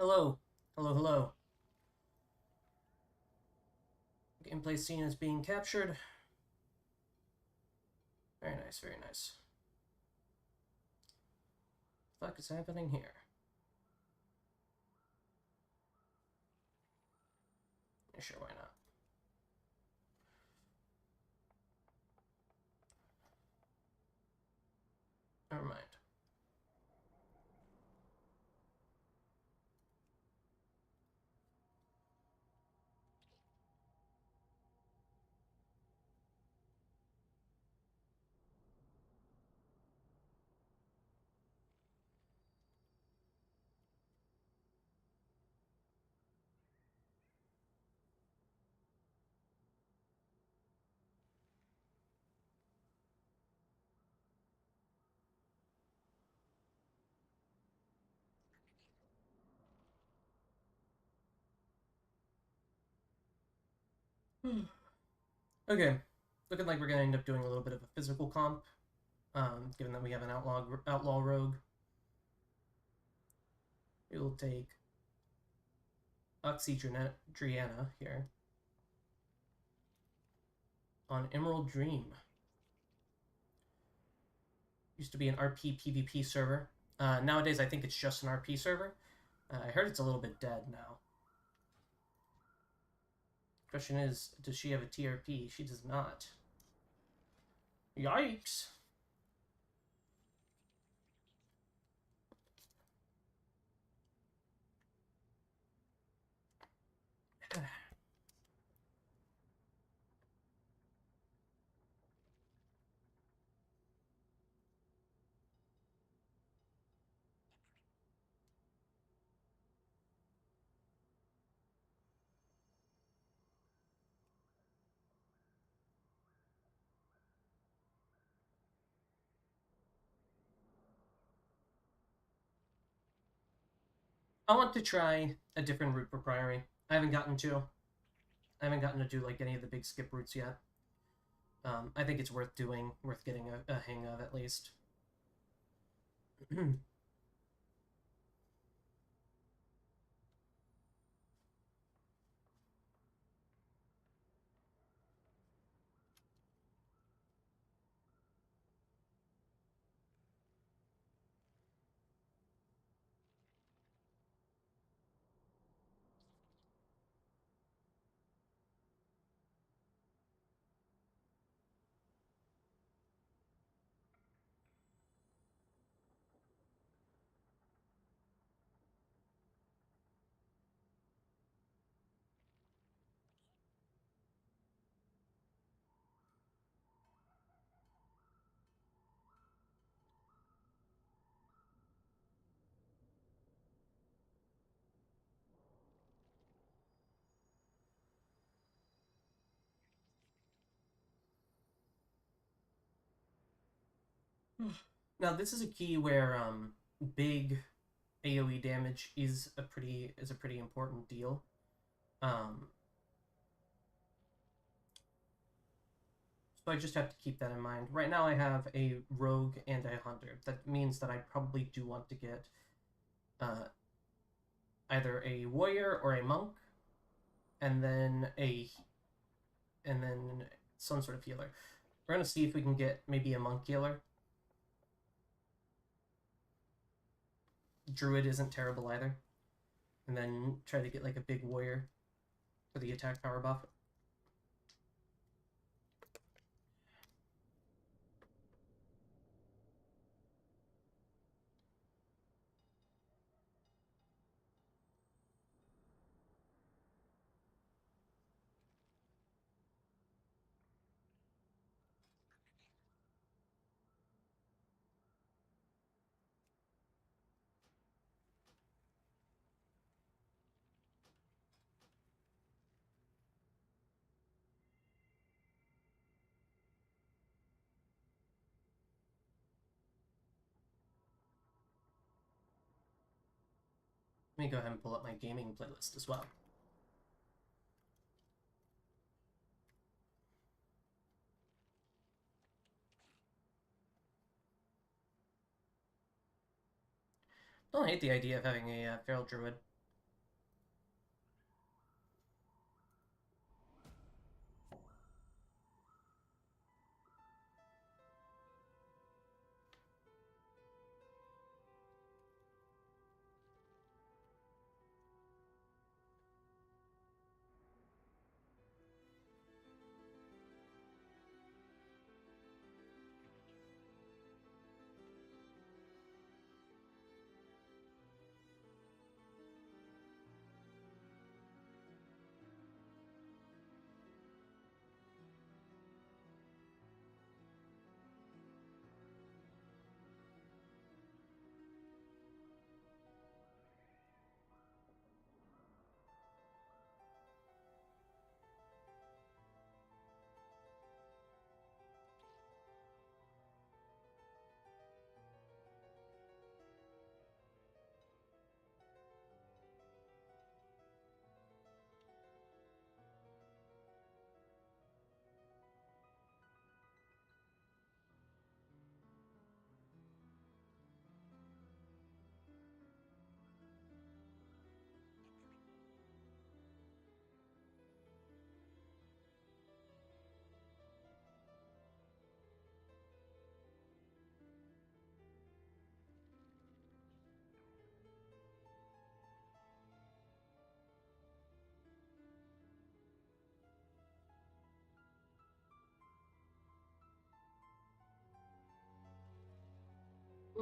Hello. Hello, hello. Gameplay scene is being captured. Very nice, very nice. What the fuck is happening here? Yeah, sure, why not? Never mind. Okay. Looking like we're gonna end up doing a little bit of a physical comp, given that we have an outlaw rogue. We will take Oxydriana here on Emerald Dream. Used to be an RP PvP server. Nowadays, I think it's just an RP server. I heard it's a little bit dead now. Question is, does she have a TRP? She does not. Yikes! I want to try a different route for Priory. I haven't gotten to. I haven't gotten to do like any of the big skip routes yet. I think it's worth doing, worth getting a hang of at least. Now this is a key where big AOE damage is a pretty important deal. So I just have to keep that in mind. Right now I have a rogue and a hunter. That means that I probably do want to get either a warrior or a monk, and then some sort of healer. We're gonna see if we can get maybe a monk healer. Druid isn't terrible either. And then try to get like a big warrior for the attack power buff. Let me go ahead and pull up my gaming playlist as well. Don't hate the idea of having a feral druid.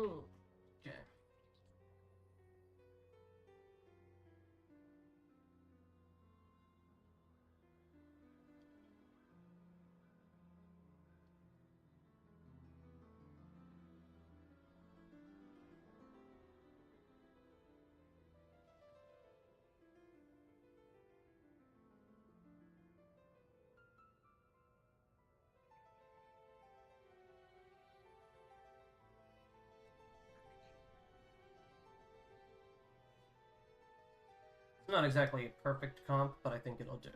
Okay. It's not exactly a perfect comp, but I think it'll do.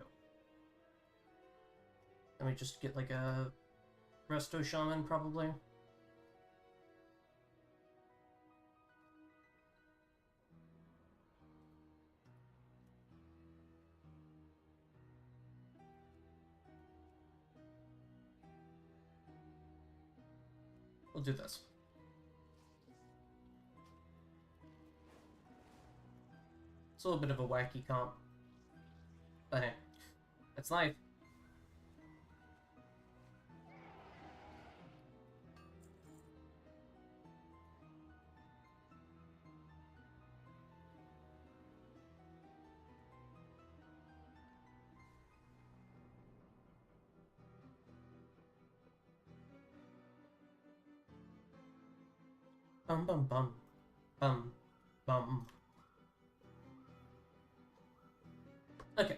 Let me just get like a Resto Shaman, probably. We'll do this. It's a little bit of a wacky comp. But hey, that's life. Bum bum bum. Bum bum. Okay.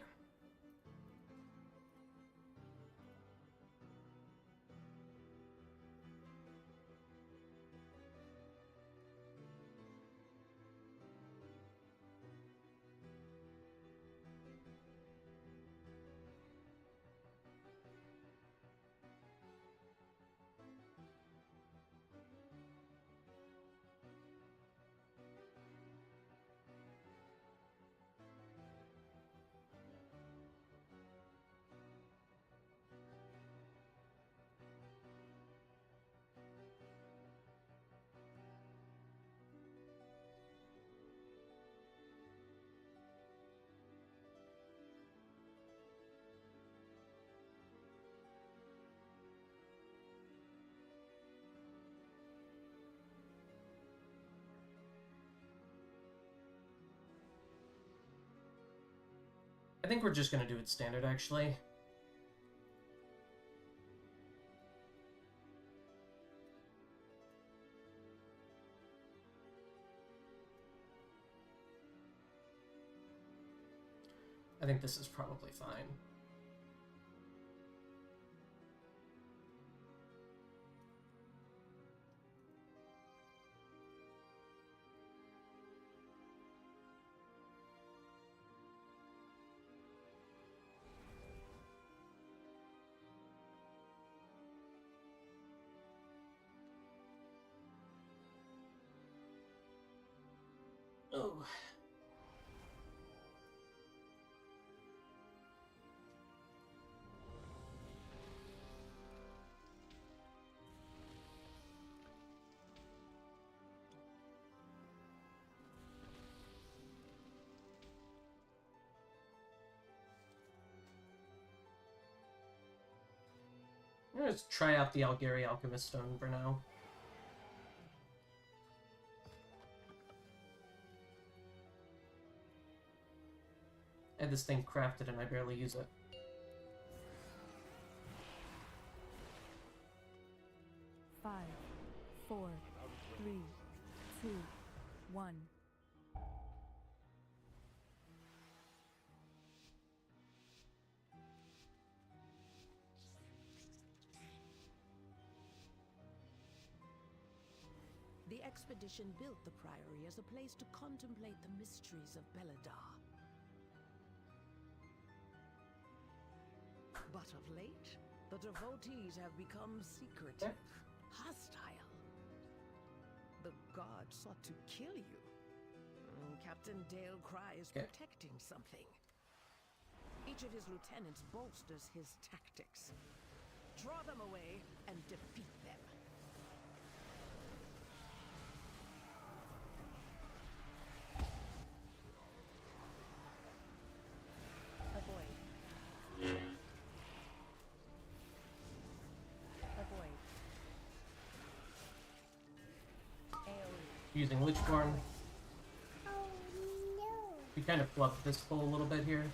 I think we're just gonna do it standard, actually. I think this is probably fine. Oh. Let's try out the Algary Alchemist Stone for now. I had this thing crafted and I barely use it. Five, 4, 3, 2, 1. The expedition built the Priory as a place to contemplate the mysteries of Beladar. But of late, the devotees have become secretive, hostile. The gods sought to kill you. Captain Dale Cry is protecting something. Each of his lieutenants bolsters his tactics. Draw them away and defeat them. Avoid. using Lichborn. We kind of flubbed this pull a little bit here.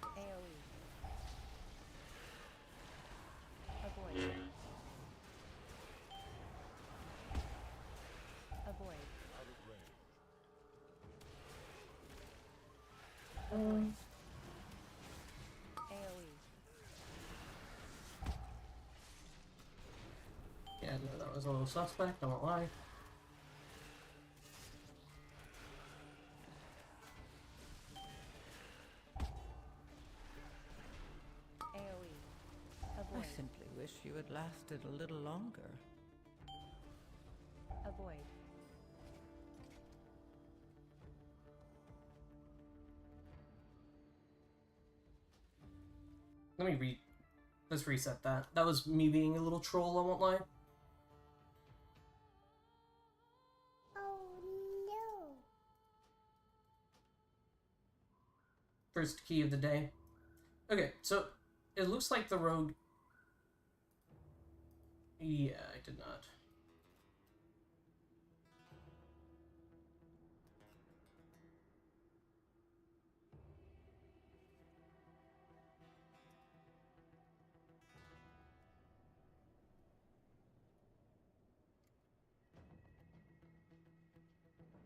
AoE. Avoid. Avoid. AoE. Yeah, no, that was a little suspect, I won't lie. AoE. I Avoid. simply wish you had lasted a little longer. Avoid. Let's reset that. That was me being a little troll, I won't lie. First key of the day. Okay, so it looks like the rogue... Yeah, I did not.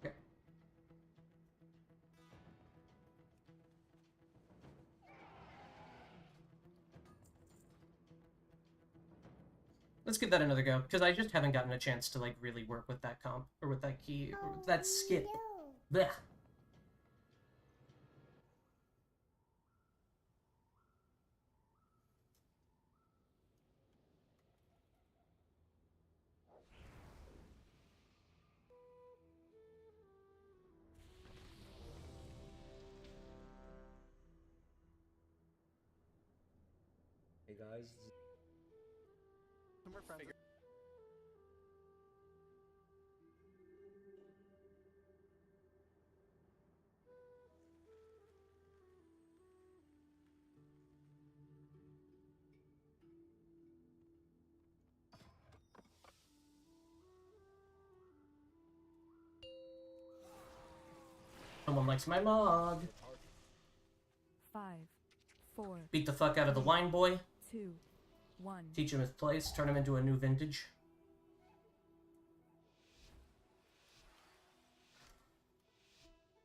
Okay. Let's give that another go, because I just haven't gotten a chance to, like, really work with that comp, or with that key, or with that skip. Blech. Hey guys. We're friends. Someone likes my mod. 5, 4, Beat the fuck out of the wine boy. 2, 1. Teach him his place. Turn him into a new vintage.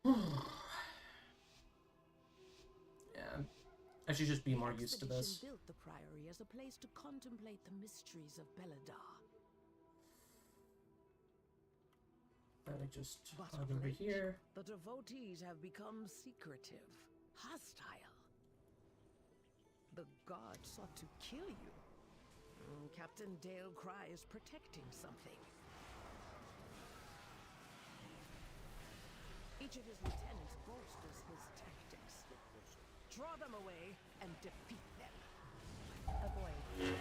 Yeah. I should just be more used to The this. expedition built the priory as a place to contemplate the mysteries of Beladar. Let me just But plug of over late, here. the devotees have become secretive, hostile. The god sought to kill you. Captain Dale Cry is protecting something. Each of his lieutenants bolsters his tactics. Draw them away and defeat them. Avoid.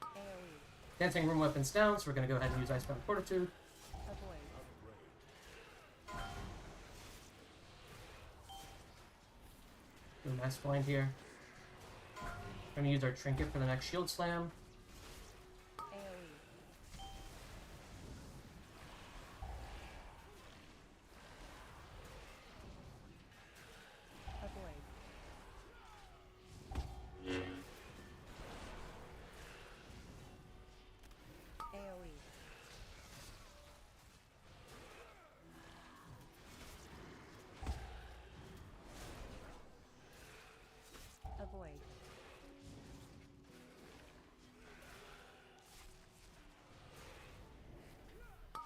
AoE. Dancing room weapons down, so we're gonna go ahead and use Icebound Fortitude. Avoid. Do a Mass Blind here. We're gonna use our Trinket for the next Shield Slam. AoE. Avoid. AoE. Avoid.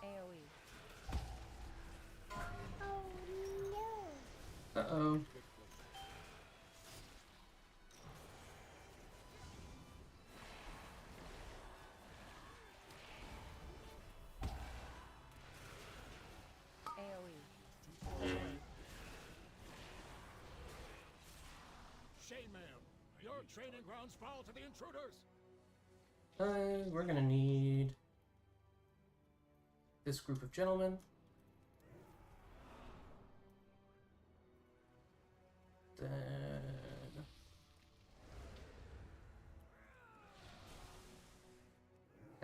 AoE. Uh-oh. AoE. Shame, ma'am. Your training grounds fall to the intruders. We're gonna need this group of gentlemen.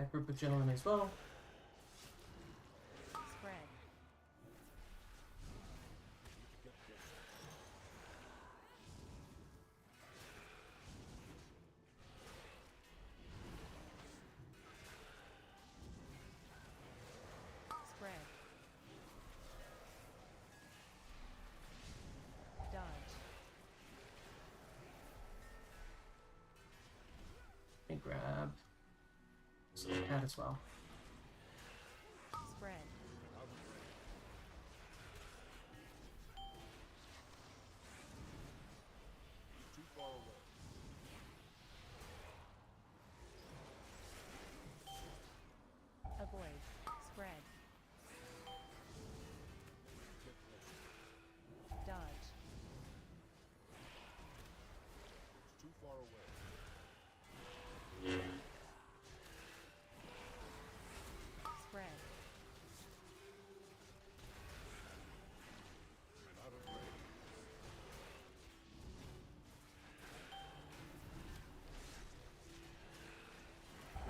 that group of gentlemen as well. Spread. Spread. Dodge. Let me grab that as well. Spread. Too far away. Avoid. Spread. Get closer. Dodge. Too far away. Spread. Out of range.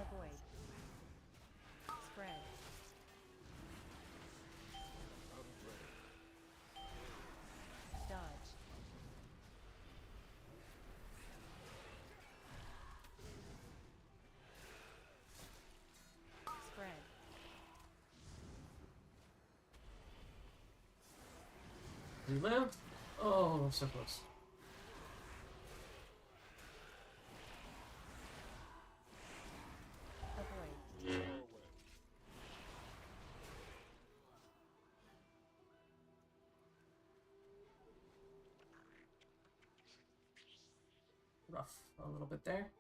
Avoid. Spread. Out of range. Dodge. Spread. We live. Oh, so close. Avoid. Too far away. Rough a little bit there.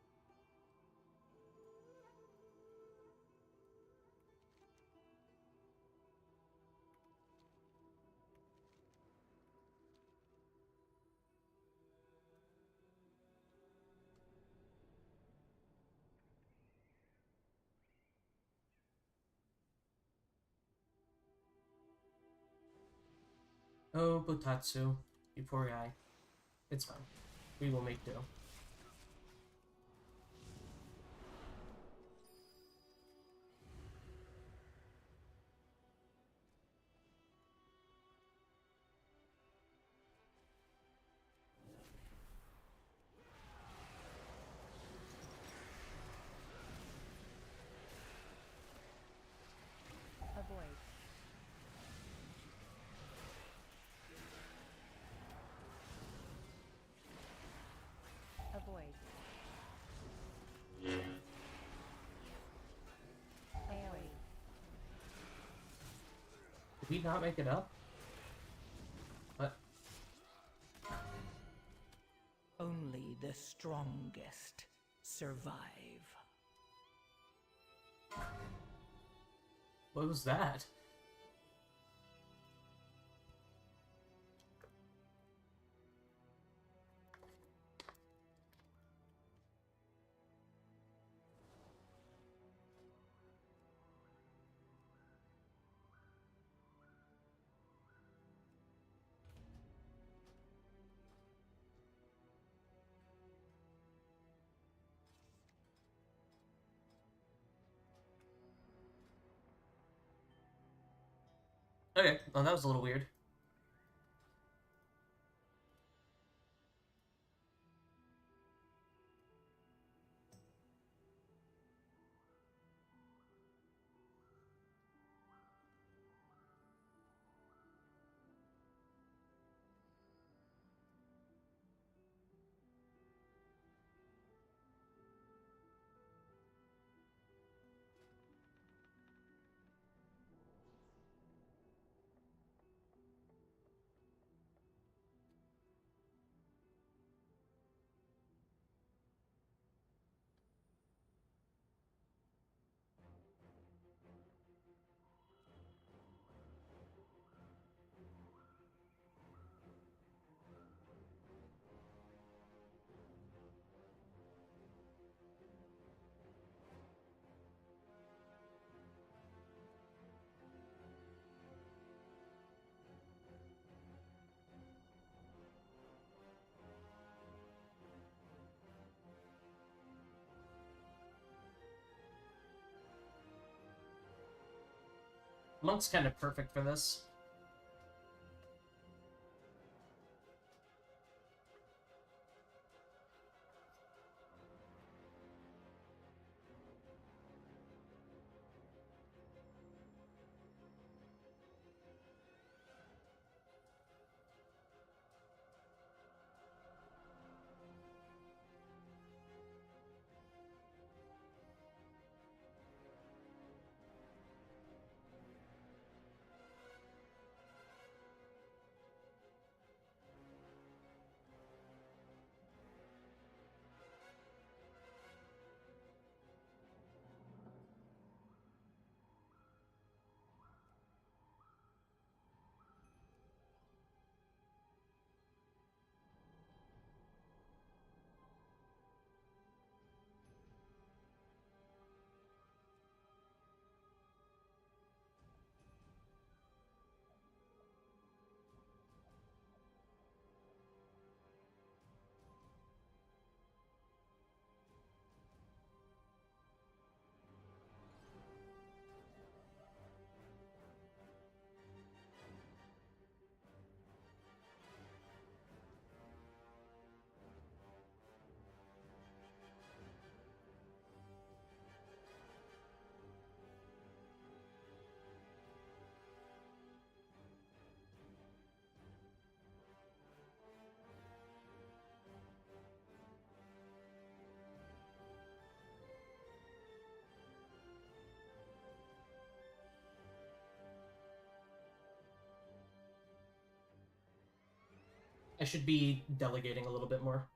Oh, Botatsu, you poor guy. It's fine. We will make do. Avoid. Avoid. AoE. Did we not make it up? What? Only the strongest survive. What was that? Okay, well that was a little weird. Monk's kind of perfect for this. I should be delegating a little bit more.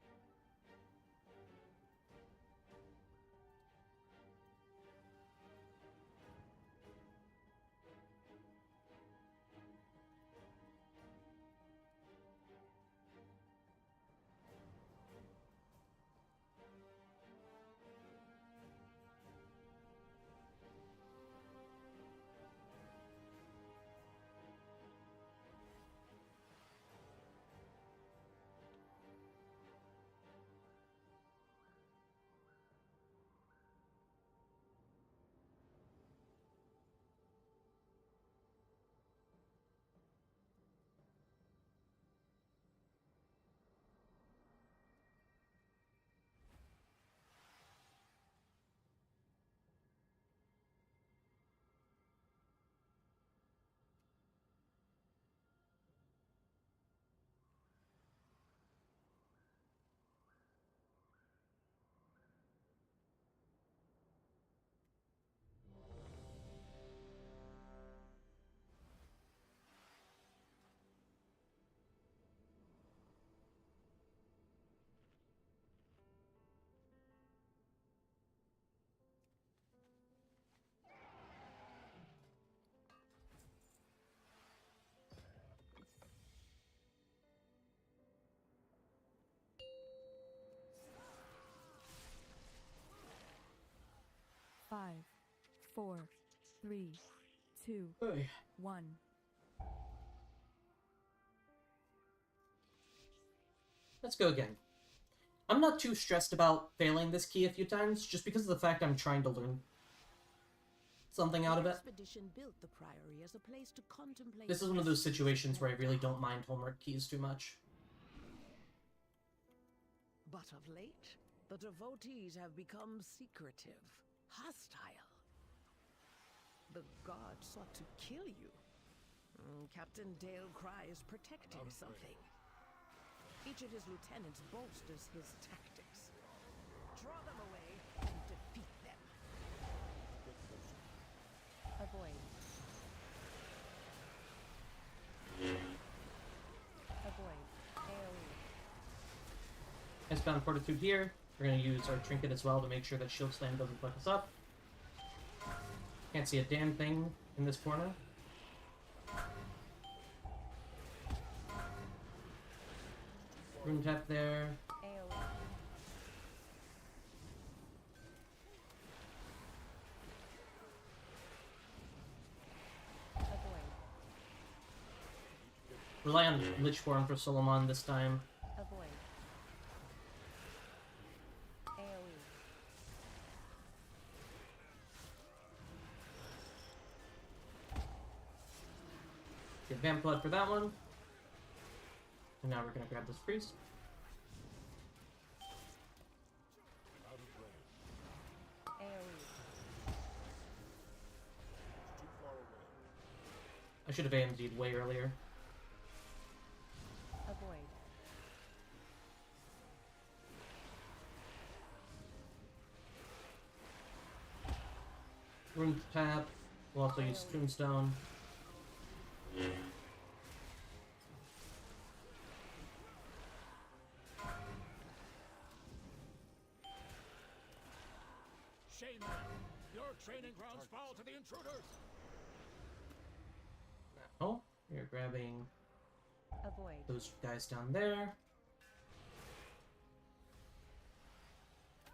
Five, four, three, two, Hey. 1. Let's go again. I'm not too stressed about failing this key a few times, just because of the fact I'm trying to learn something out of The it. expedition built the priory as a place to contemplate. This is one of those situations where I really don't mind homework keys too much. But of late, the devotees have become secretive, hostile. The gods sought to kill you. Captain Dale Cry is protecting something. Each of his lieutenants bolsters his tactics. Draw them away and defeat them. Avoid. Avoid. AoE. Icebound Fortitude here. We're going to use our trinket as well to make sure that Shield Slam doesn't fuck us up. Can't see a damn thing in this corner. Rune tap there. AoE. Avoid. Rely on Lich Form for Solomon this time. Avoid. AoE. Get Vamp Blood for that one. And now we're gonna grab this priest. Out of range. AoE. Too far away. I should have AMD'd way earlier. Avoid. Rune tap. We'll also use Tombstone. Shame on you. Your training grounds fall to the intruders. Oh, you're grabbing Avoid. those guys down there.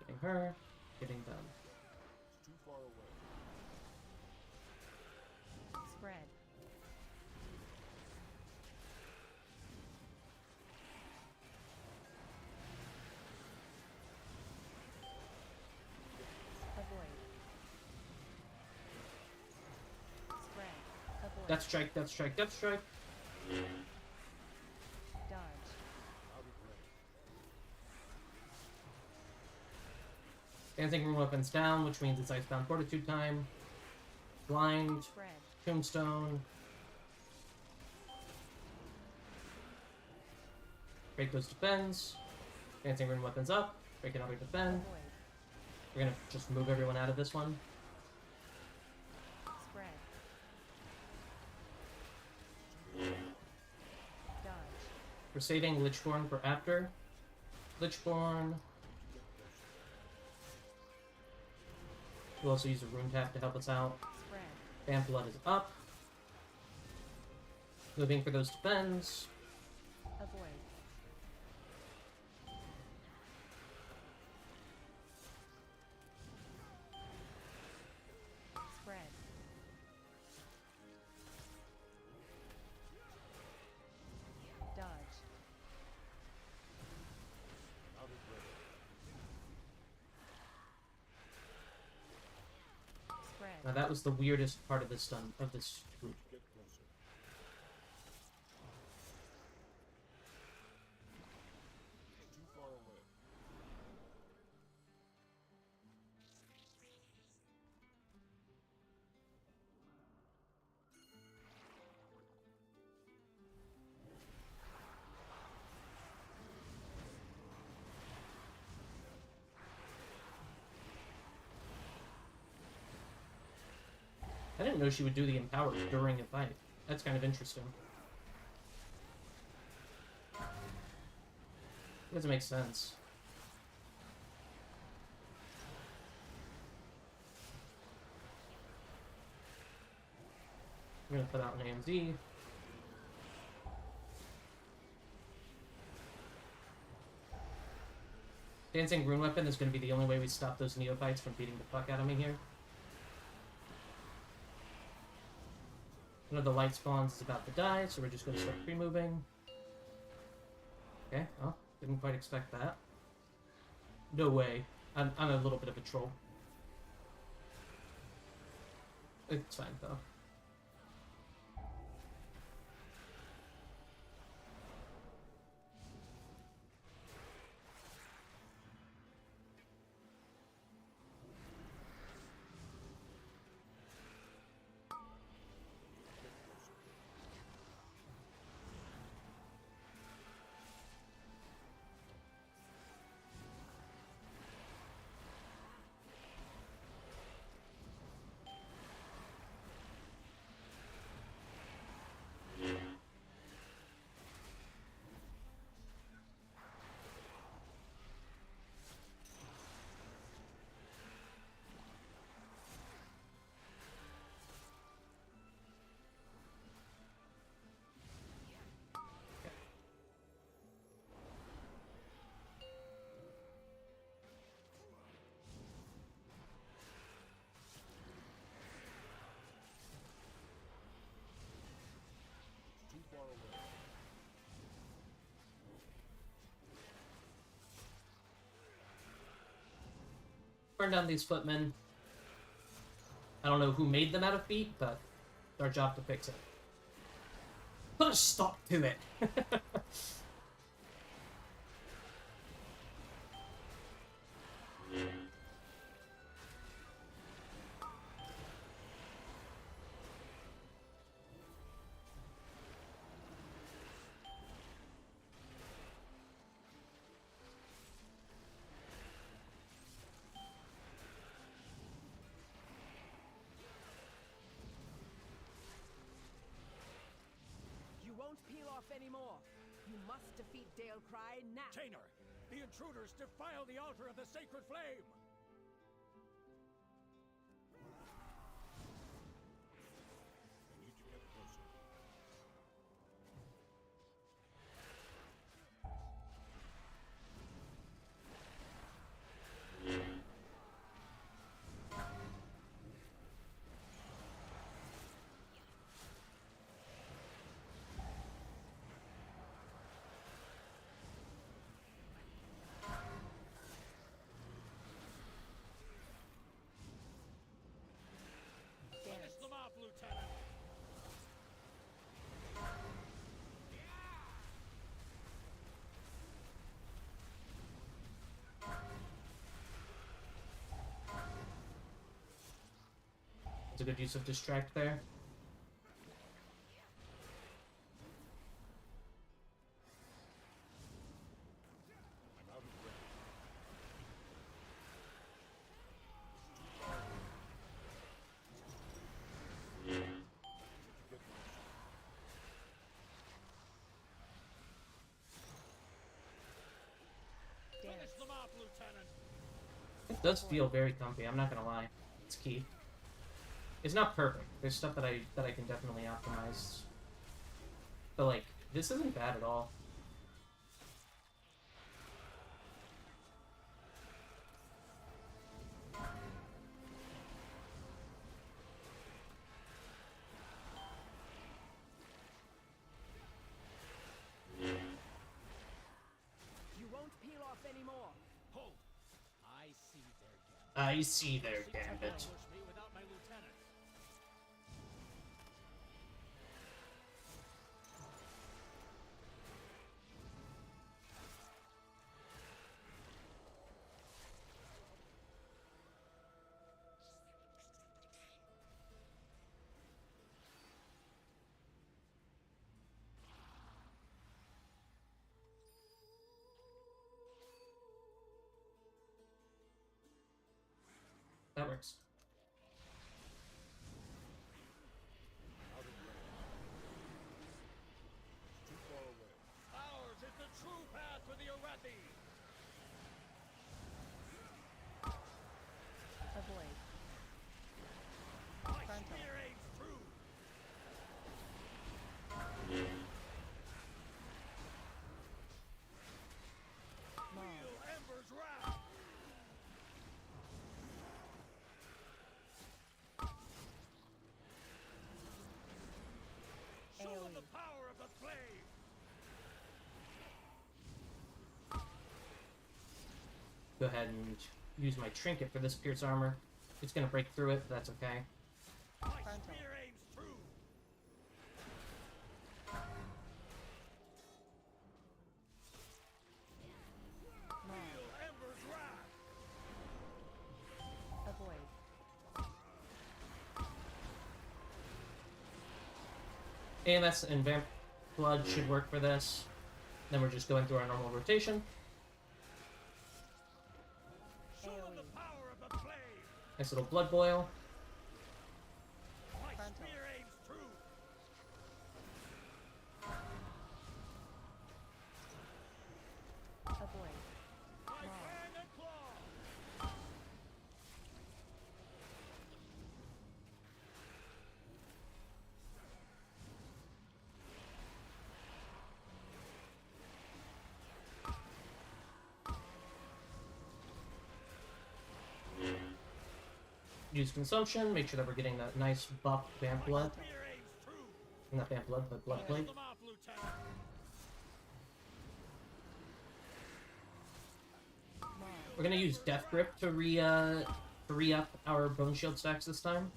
Getting her. Getting them. It's too far away. Spread. Avoid. Spread. Avoid. Death strike, death strike, death strike. Dodge. Out of range. Dancing Rune weapons down, which means it's Icebound Fortitude time. Blind. Spread. Tombstone. Break those defends. Dancing Rune weapons up. Break another defend. Avoid. We're gonna just move everyone out of this one. Spread. Dodge. We're saving Lichborn for after. Lichborn. We'll also use a rune tap to help us out. Spread. Vamp Blood is up. Moving for those defends. Avoid. Spread. Dodge. Out of range. Spread. Now that was the weirdest part of this group. Get closer. Too far away. I didn't know she would do the empower during a fight. That's kind of interesting. It doesn't make sense. I'm gonna put out an AMZ. Dancing Rune Weapon is gonna be the only way we stop those neophytes from beating the fuck out of me here. One of the light spawns is about to die, so we're just going to start pre-moving. Okay, well, didn't quite expect that. No way. I'm a little bit of a troll. It's fine, though. Too far away. Burn down these footmen. I don't know who made them out of feet, but it's our job to fix it. Put a stop to it. You won't peel off anymore. You must defeat Dalecry now. Tainer, the intruders defile the altar of the sacred flame! I need to get closer. Finish them off, Lieutenant! It's a good use of distract there. I'm out of range. Get closer. Finish Dance. them off, Lieutenant! It does feel very comfy, I'm not gonna lie. It's key. It's not perfect. There's stuff that I can definitely optimize. But like, this isn't bad at all. You won't peel off anymore. Hold! I see their gap. I see their Seems like gambit. they'll push me without my lieutenant. That works. Out of range. It's too far away. Ours is the true path to the Arathi! Avoid. My Frontal. spear aims true! Maul. Feel Ember's wrath! Show them the AoE. power of the flame! Go ahead and use my trinket for this Pierce armor. It's gonna break through it, but that's okay. My Frontal. spear aims true! Maul. Feel Ember's wrath! Avoid. AMS and Vamp Blood should work for this. Then we're just going through our normal rotation. Show them AoE. the power of the flame! Nice little Blood Boil. My Frontal. spear aims true! Avoid. My Maul. fang and claw! Use consumption, make sure that we're getting that nice buff Vamp Blood. Spear aims true! Not Vamp Blood, but Blood Hold Plate. them off, Lieutenant! Maul. We're gonna use Death Grip to re-up our Bone Shield stacks this time.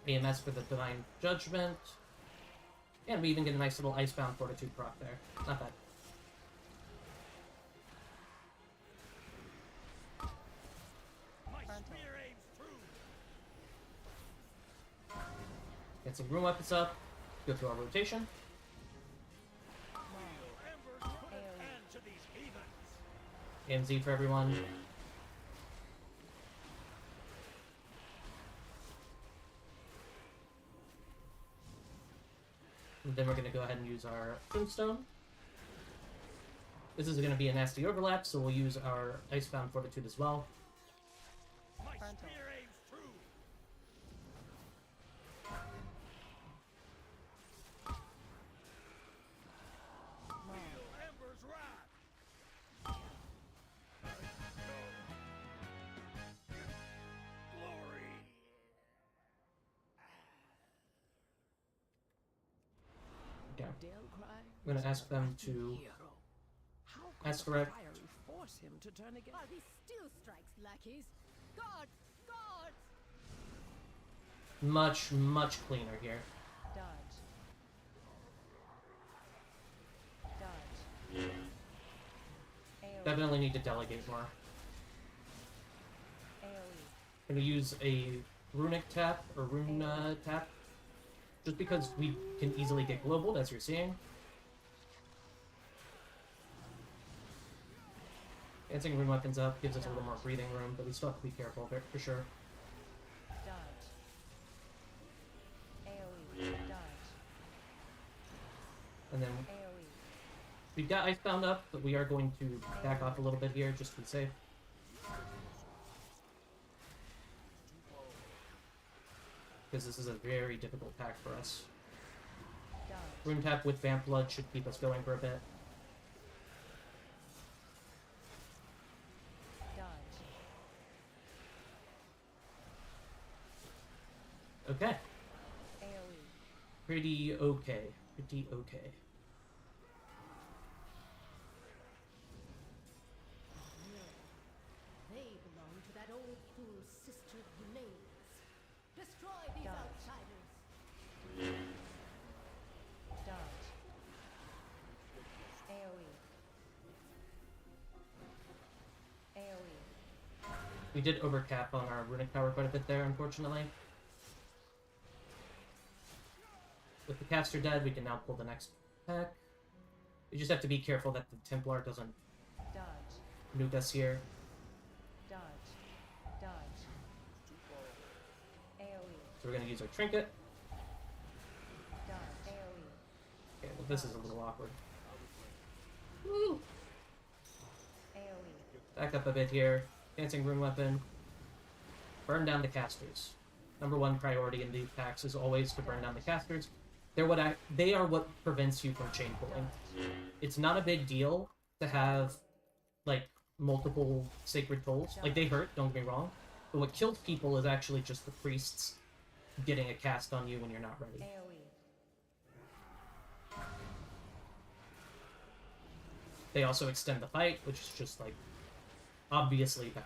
AMS for the Divine Judgment. And we even get a nice little Icebound Fortitude proc there. Not bad. My Frontal. spear aims true. Get some room weapons up. Go through our rotation. Maul. Embers put an AoE. end to these heathens. AMZ for everyone. And then we're going to go ahead and use our Tombstone. This is going to be a nasty overlap, so we'll use our Icebound Fortitude as well. My Frontal. spear aims true. Maul. Embers wrath. Glory. Okay. Dalcry I'm gonna was ask a them mighty to hero. How could ask the correct. fiery force him to turn against? While he still strikes lackeys. Guards! Guards! Much, much cleaner here. Dodge. Dodge. AoE. Definitely need to delegate more. AoE. Gonna use a runic tap or rune tap, just because we can easily get globaled, as you're seeing. Dancing rune weapons up gives us a little more breathing room, but we still have to be careful of it for sure. Dodge. AoE. Dodge. And then AoE. we've got Icebound up, but we are going to back off a little bit here just to be safe. Because this is a very difficult pack for us. Dodge. Rune tap with Vamp Blood should keep us going for a bit. Dodge. Okay. AoE. Pretty okay. Pretty okay. They belong to that old fool sister Blaze. Destroy these Dodge. outsiders. Dodge. AoE. AoE. We did overcap on our runic power quite a bit there, unfortunately. With the caster dead, we can now pull the next pack. We just have to be careful that the Templar doesn't Dodge. nuke us here. Dodge. Dodge. AoE. So we're going to use our trinket. Dodge. AoE. Okay, well, this is a little awkward. Woo! AoE. Back up a bit here. Dancing rune weapon. Burn down the casters. Number one priority in these packs is always to burn down the casters. They are what prevents you from chain pulling. It's not a big deal to have, like, multiple sacred tolls. Like, they hurt, don't get me wrong. But what kills people is actually just the priests getting a cast on you when you're not ready. AoE. They also extend the fight, which is just, like, obviously bad.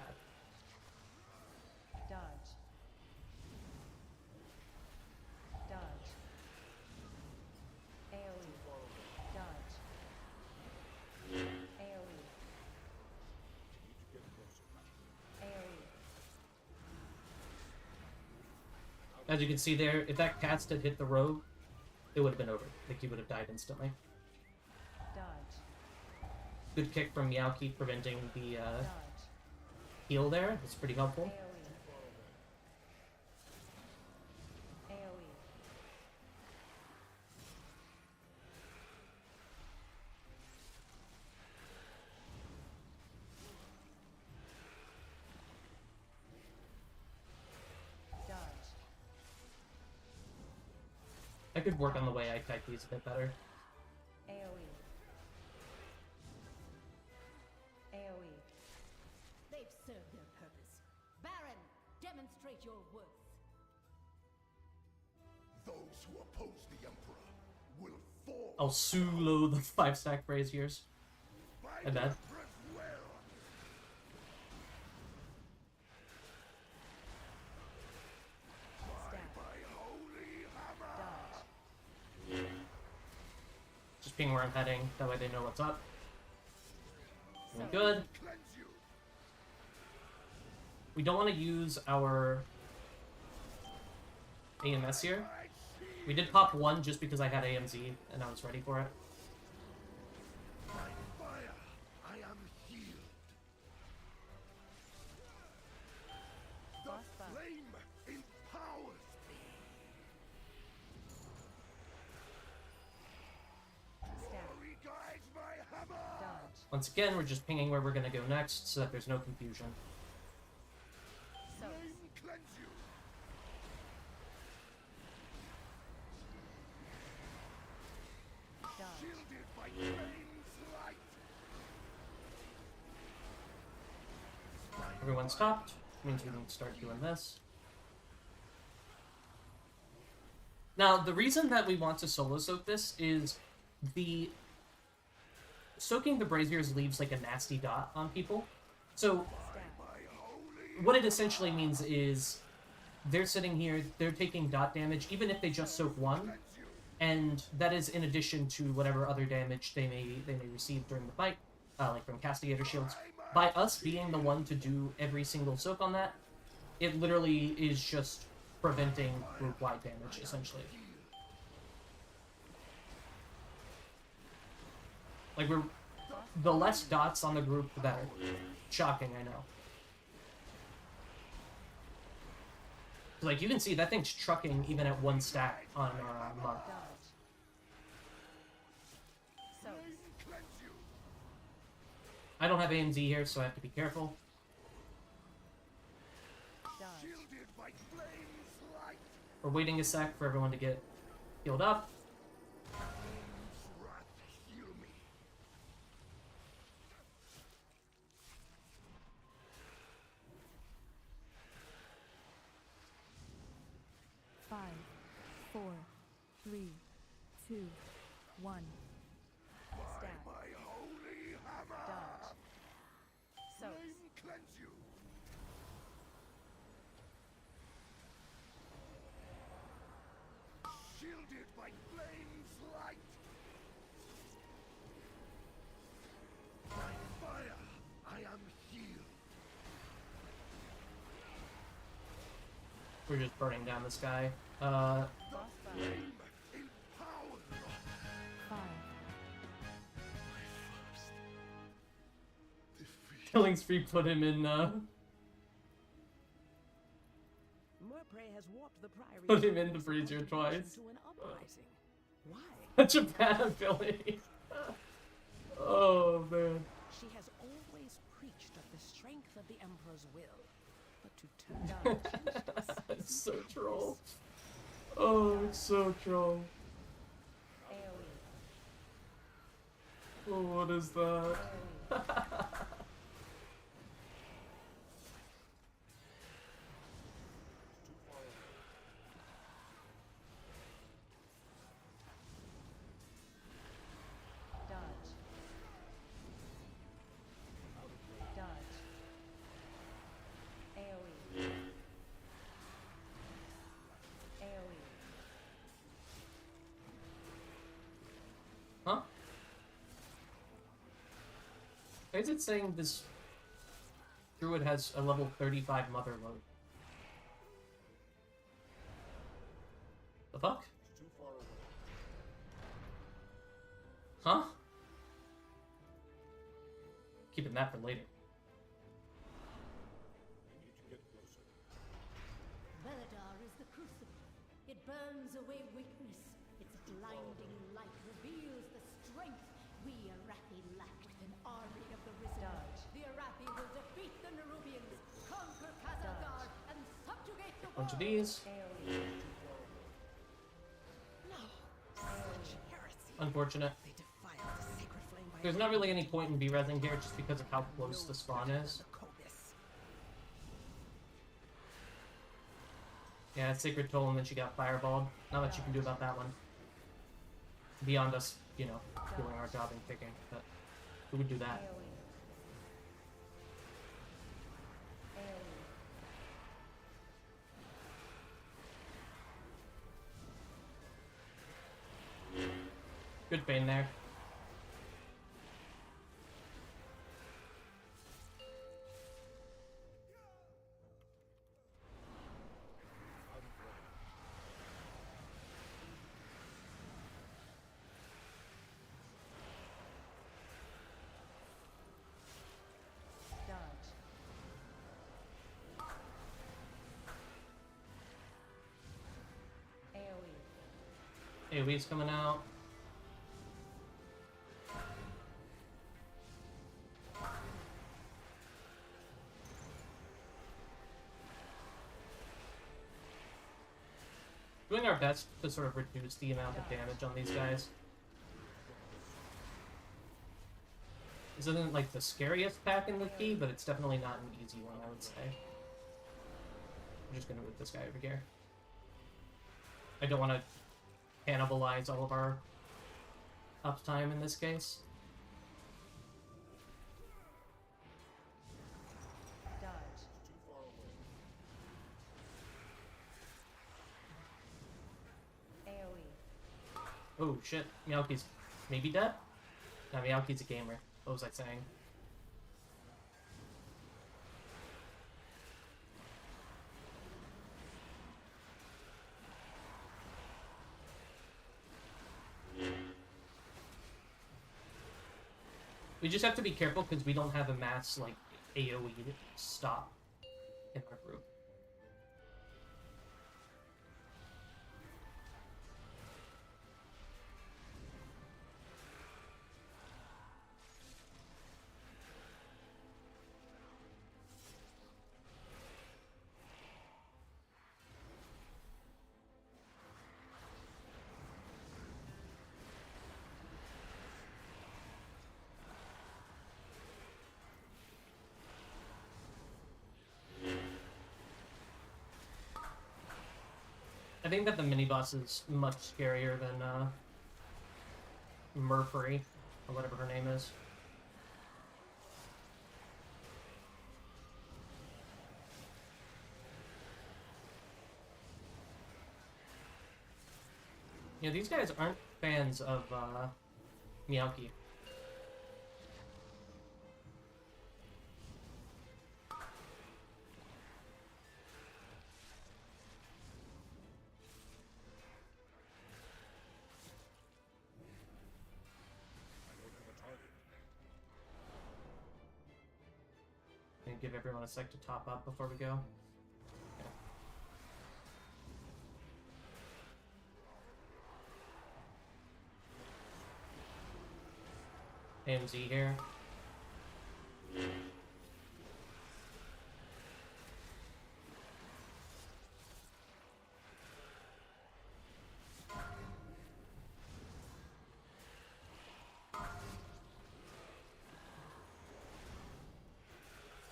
Dodge. Dodge. AoE. Dodge. AoE. AoE. As you can see there, if that cast had hit the rogue, it would have been over. Like, he would have died instantly. Dodge. Good kick from Meowkeep preventing the Dodge. heal there. It's pretty helpful. AoE. AoE. Dodge. I could work on the way I type these a bit better. AoE. AoE. They've served their purpose. Baron, demonstrate your worth. Those who oppose the Emperor will fall. I'll solo the 5-stack braziers. I bet. Stab. ping where I'm heading. That way they know what's up. Doing good. We don't want to use our AMS here. We did pop one just because I had AMZ and I was ready for it. Boss buff. Stab. Dodge. Once again, we're just pinging where we're going to go next so that there's no confusion. Soak. Dodge. Everyone stopped. Means we can start doing this. Now, the reason that we want to solo soak this is the soaking the braziers leaves like a nasty dot on people. So Stab. what it essentially means is they're sitting here, they're taking dot damage, even if they just soak one, and that is in addition to whatever other damage they may receive during the fight, like from castigator shields. By us being the one to do every single soak on that, it literally is just preventing group-wide damage, essentially. Like, the less dots on the group, the better. Shocking, I know. Like, you can see that thing's trucking even at one stack on our monk. Dodge. Soak. I don't have AMZ here, so I have to be careful. Dodge. We're waiting a sec for everyone to get healed up. Five, 4, 3, 2, 1. Stab. Dodge. Soak. We're just burning down this guy. Boss buff. 5, Killing Spree put him in, Murpray has warped the priory put him in the brazier to twice. an uprising. Why? Such a bad ability. Oh, man. She has always preached of the strength of the Emperor's will, but to turn down It's so troll. Oh, it's so troll. AoE. Oh, what is that? AoE. Dodge. Dodge. AoE. AoE. Huh? Why is it saying this druid has a level 35 mother load? The fuck? Huh? Keeping that for later. Veladar is the crucible. It burns away weakness. Its blinding light reveals the strength we Arathi lacked. An army of the risen. Dodge. The Arathi will defeat the Nerubians, conquer Khazar, and subjugate the Bunch of world. these. AoE. such heresy. Unfortunate. They defiled the sacred flame by There's not really any point in B-resing here just because of how close the spawn is. the Cobus. Yeah, it's Sacred Toll and then she got fireballed. Not much you can do about that one. Beyond us, you know, doing our job and kicking, but who would do that? AoE. AoE. Good Bane there. AoE's coming out. Doing our best to sort of reduce the amount of damage on these guys. This isn't like the scariest pack in the key, but it's definitely not an easy one, I would say. I'm just gonna root this guy over here. I don't want to cannibalize all of our uptime in this case. Dodge. AoE. Oh shit, Meowki's maybe dead? No, Meowki's a gamer. What was I saying? We just have to be careful because we don't have a mass, like, AoE stop in our group. I think that the mini-boss is much scarier than, Murphy, or whatever her name is. Yeah, these guys aren't fans of, Meowki. And give everyone a sec to top up before we go. AMZ here.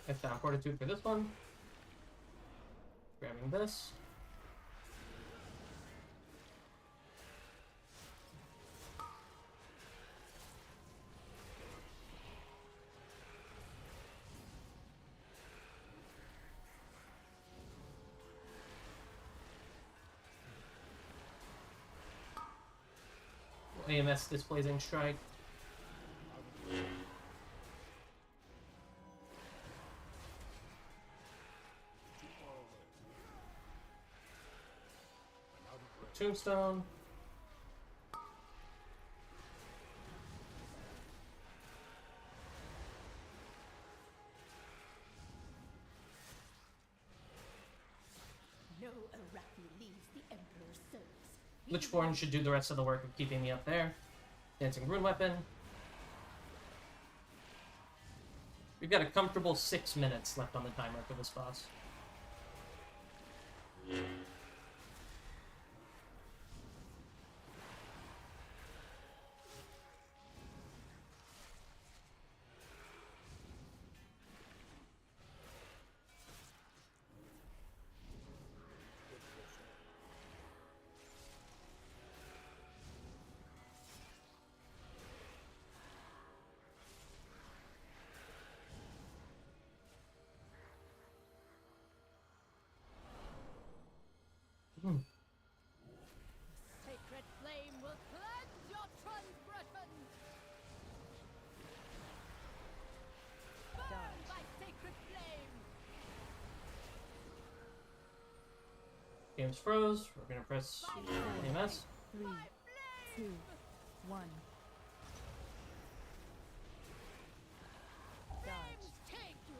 I found Fortitude for this one. Grabbing this. AMS displacing strike. Tombstone. No Arathi leaves the Emperor's service. Lichborn should do the rest of the work of keeping me up there. Dancing Rune Weapon. We've got a comfortable 6 minutes left on the timer for this boss. Sacred flame will cleanse your transgressions. Burn Dodge. by sacred flame. Game's froze. We're gonna press AMS. 3, 2, 1. Dodge. Flames take you.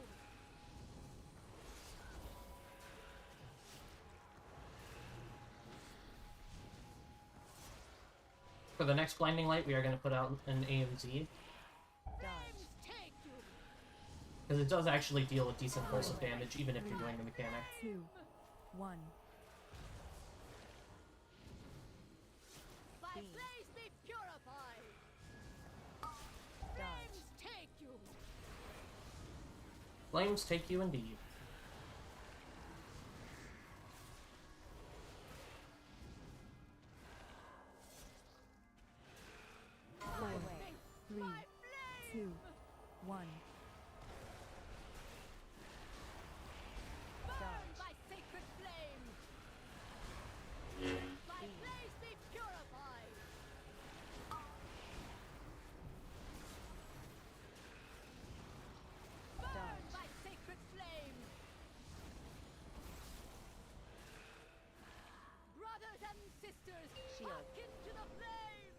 For the next Blinding Light, we are going to put out an AMZ. Dodge. Because it does actually deal a decent pulse of damage, even if you're doing the mechanic. 2, 1. By blaze be purified! Dodge. Take you! Flames take you indeed. My way. 3, 2, 1. Dodge. By sacred flame! By blaze be purified! Dodge. By sacred flame! Brothers and sisters, Shield. hearken to the flame!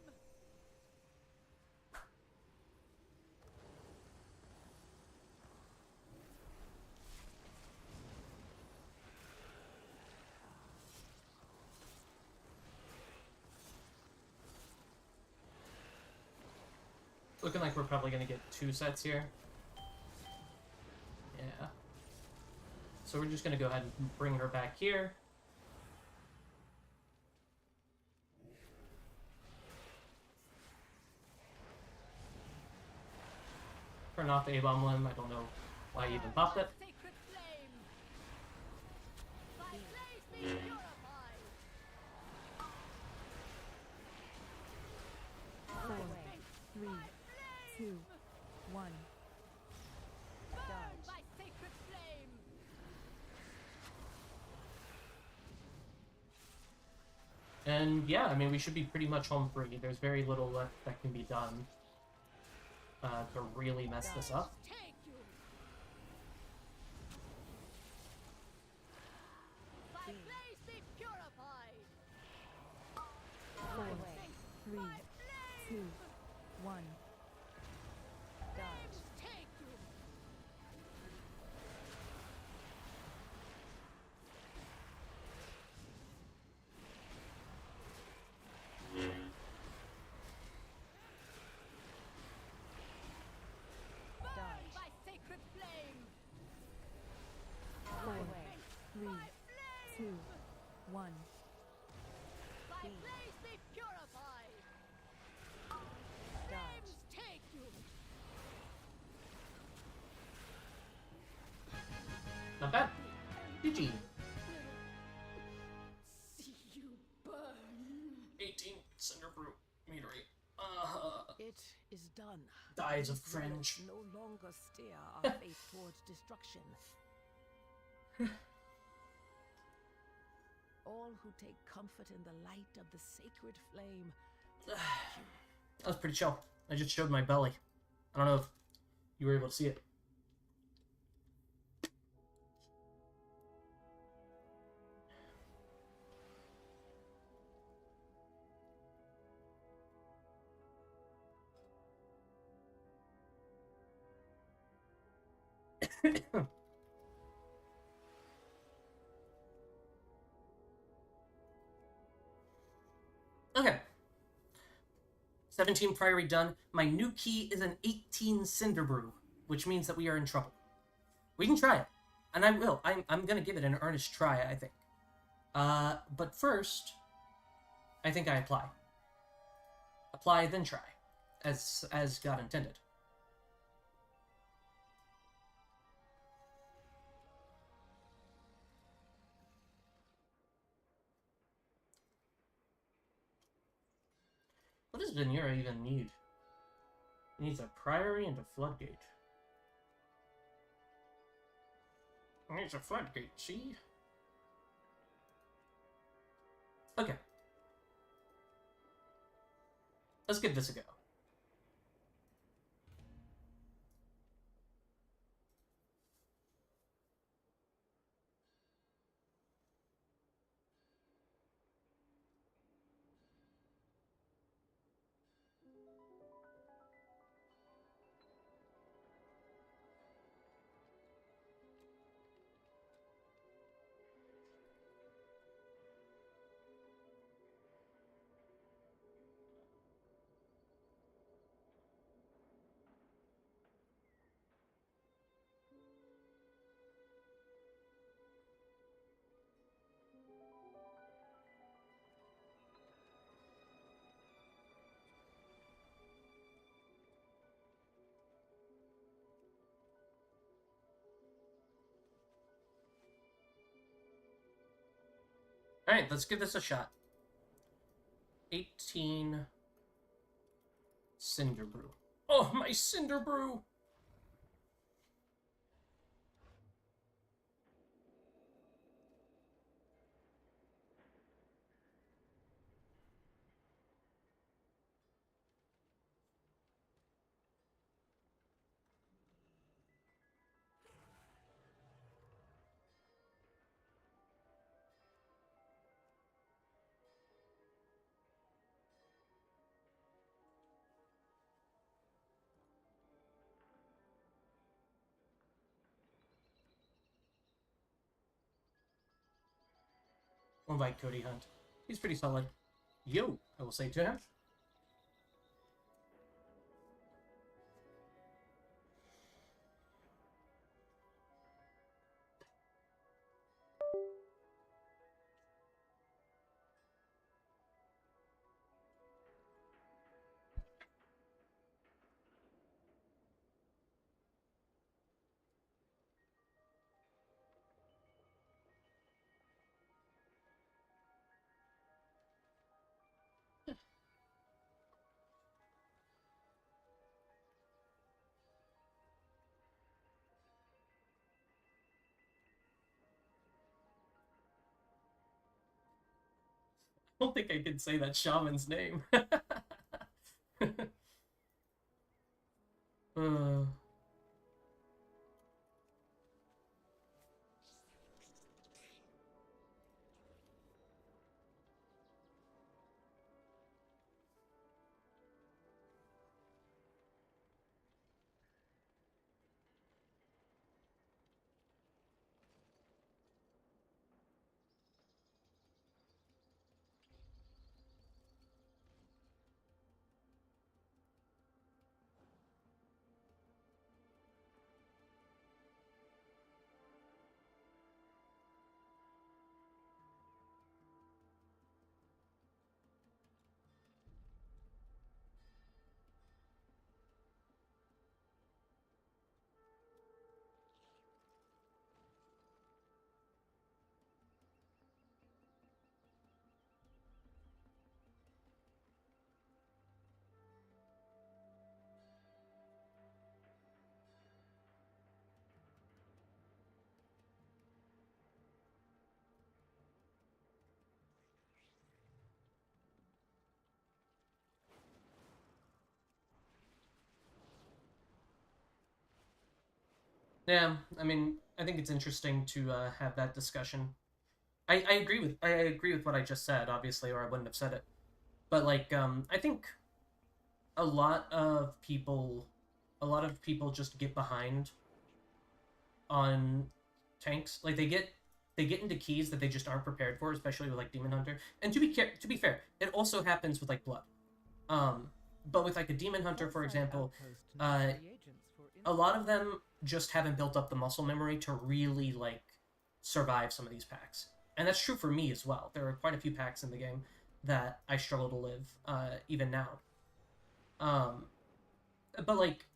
Looking like we're probably going to get 2 sets here. Yeah. So we're just going to go ahead and bring her back here. Turn off the A-bomb limb. I don't know why you even popped it. Sacred flame! By blaze be purified! My way. 3, 2, 1. Dodge. By sacred flame! And yeah, I mean, we should be pretty much home free. There's very little left that can be done to really mess this up. Take you! By blaze be purified! My way. 3, 2, 1. Dodge. Take you! Dodge. By sacred flame! My way. 3, 2, 1. By blaze be purified! Dodge. Take you! Not bad. GG. See you burn! 18 Cinder Brute meteorite. It is done. Dies of We will cringe. no longer steer our fate towards destruction. All who take comfort in the light of the sacred flame. That was pretty chill. I just showed my belly. I don't know if you were able to see it. Okay. 17 Priory done. My new key is an 18 Cinder Brew, which means that we are in trouble. We can try it. And I will. I'm going to give it an earnest try, I think. But first, I think I apply. Apply, then try. As God intended. What does Venera even need? It needs a Priory and a Floodgate. It needs a Floodgate, see? Okay. Let's give this a go. Alright, let's give this a shot. 18 Cinder Brew. Oh, my Cinder Brew! We'll invite Cody Hunt. He's pretty solid. Yo, I will say to him. I don't think I can say that shaman's name. uh, yeah, I mean, I think it's interesting to have that discussion. I agree with what I just said, obviously, or I wouldn't have said it. But like, I think a lot of people, a lot of people just get behind on tanks. Like they get into keys that they just aren't prepared for, especially with like Demon Hunter. And to be fair, it also happens with like Blood. But with like a Demon Hunter, for example, a lot of them just haven't built up the muscle memory to really like survive some of these packs. And that's true for me as well. There are quite a few packs in the game that I struggle to live, even now. But like,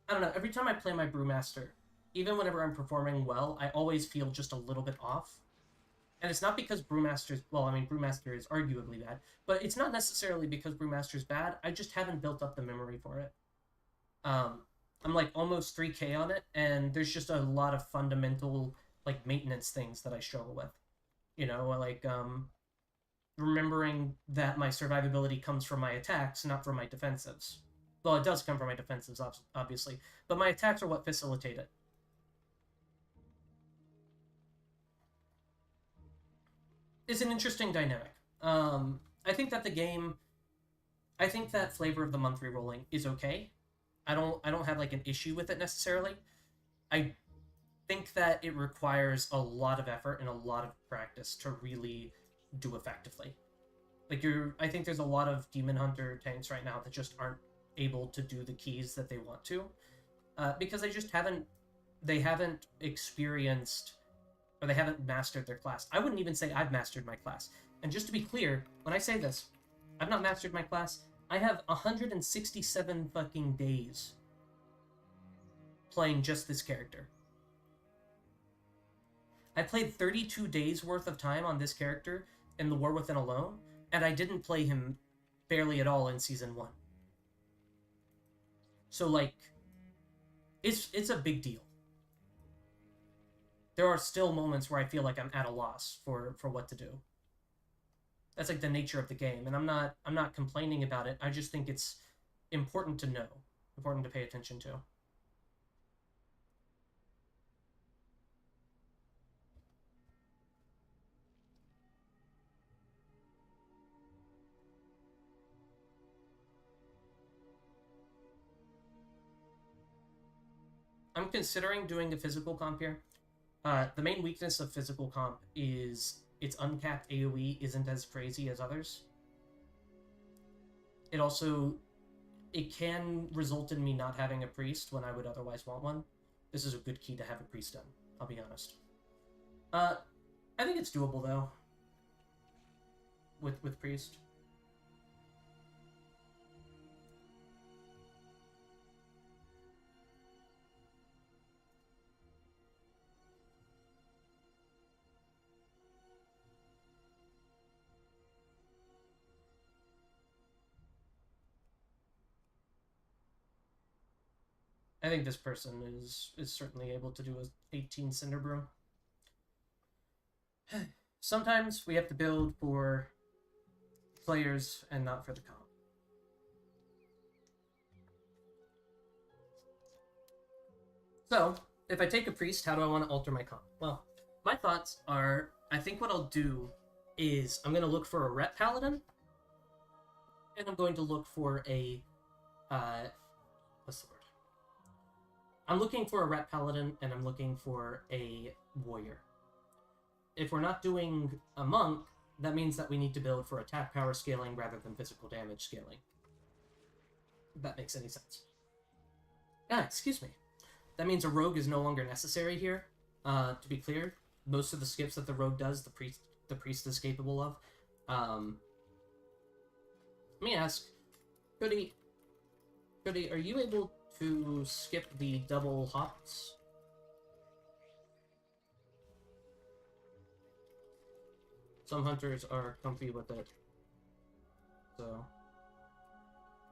I don't know, every time I play my Brewmaster, even whenever I'm performing well, I always feel just a little bit off. And it's not because Brewmaster's, well, I mean, Brewmaster is arguably bad, but it's not necessarily because Brewmaster's bad, I just haven't built up the memory for it. I'm like almost 3k on it, and there's just a lot of fundamental, like, maintenance things that I struggle with. You know, like, remembering that my survivability comes from my attacks, not from my defensives. Well, it does come from my defensives, obviously, but my attacks are what facilitate it. It's an interesting dynamic. I think that the game, I think that flavor of the month rerolling is okay. I don't have like an issue with it necessarily. I think that it requires a lot of effort and a lot of practice to really do effectively. Like I think there's a lot of Demon Hunter tanks right now that just aren't able to do the keys that they want to, because they haven't experienced, or they haven't mastered their class. I wouldn't even say I've mastered my class. And just to be clear, when I say this, I've not mastered my class. I have 167 fucking days playing just this character. I played 32 days worth of time on this character in the War Within alone, and I didn't play him barely at all in Season 1. So, like, it's a big deal. There are still moments where I feel like I'm at a loss for what to do. That's like the nature of the game, and I'm not complaining about it. I just think it's important to know, important to pay attention to. I'm considering doing a physical comp here. The main weakness of physical comp is its uncapped AoE isn't as crazy as others. It can result in me not having a priest when I would otherwise want one. This is a good key to have a priest in, I'll be honest. I think it's doable though. With priest. I think this person is certainly able to do a 18 Cinder Brew. Sometimes we have to build for players and not for the comp. So, if I take a priest, how do I want to alter my comp? Well, my thoughts are, I think what I'll do is I'm going to look for a rep paladin, and I'm going to look for a, what's the word? I'm looking for a rep paladin, and I'm looking for a warrior. If we're not doing a monk, that means that we need to build for attack power scaling rather than physical damage scaling. If that makes any sense. Excuse me. That means a rogue is no longer necessary here. To be clear, most of the skips that the rogue does, the priest is capable of. Let me ask, Goody, are you able to skip the double hops? Some hunters are comfy with it, so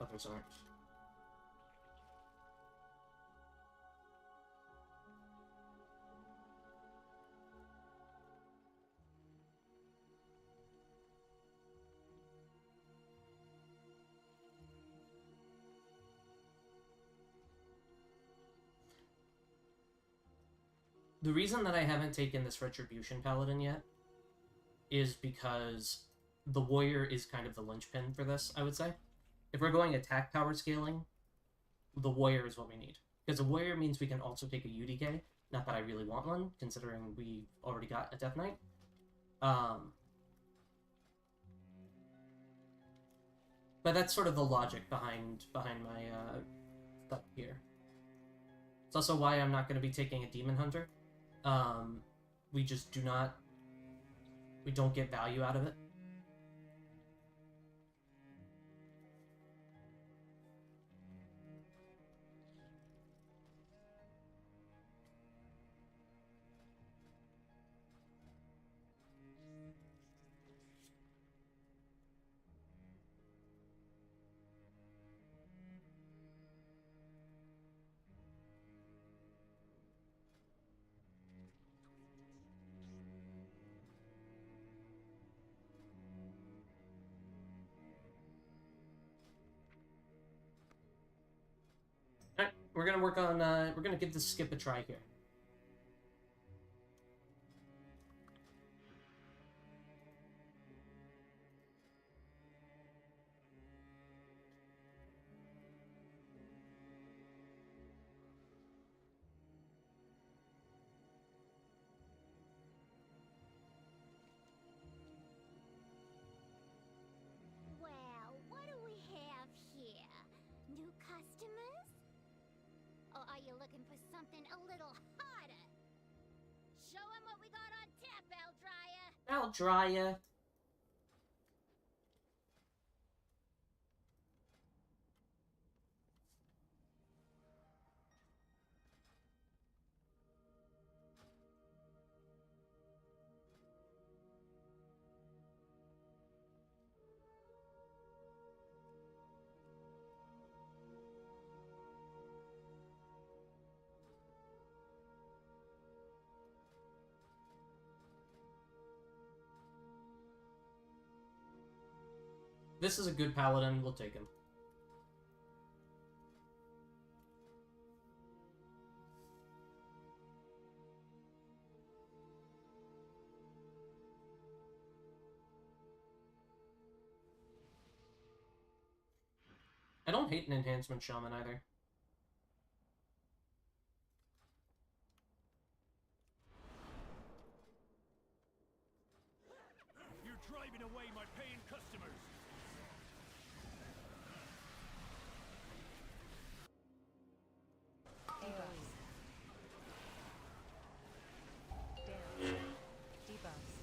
others aren't. The reason that I haven't taken this Retribution Paladin yet is because the warrior is kind of the linchpin for this, I would say. If we're going attack power scaling, the warrior is what we need. Because a warrior means we can also take a UDK. Not that I really want one, considering we already got a Death Knight. But that's sort of the logic behind my stuff here. It's also why I'm not going to be taking a Demon Hunter. We just we don't get value out of it. Alright, we're gonna work on, we're gonna give this skip a try here. Well, what do we have here? New customers? Or are you looking for something a little harder? Show 'em what we got on tap, Eldryer. Eldryer. This is a good paladin. We'll take him. I don't hate an enhancement shaman either. You're driving away my paying customers. Debuffs. Dance. Debuffs.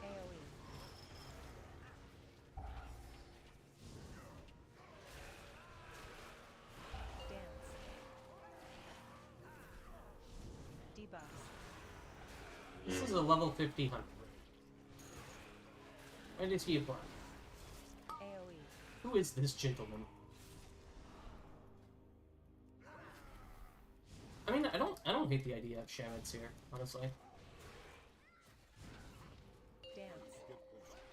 AoE. Dance. Debuffs. This is a level 50 hunter. Why does he apply? AoE. Who is this gentleman? I mean, I don't hate the idea of shamans here, honestly. Dance.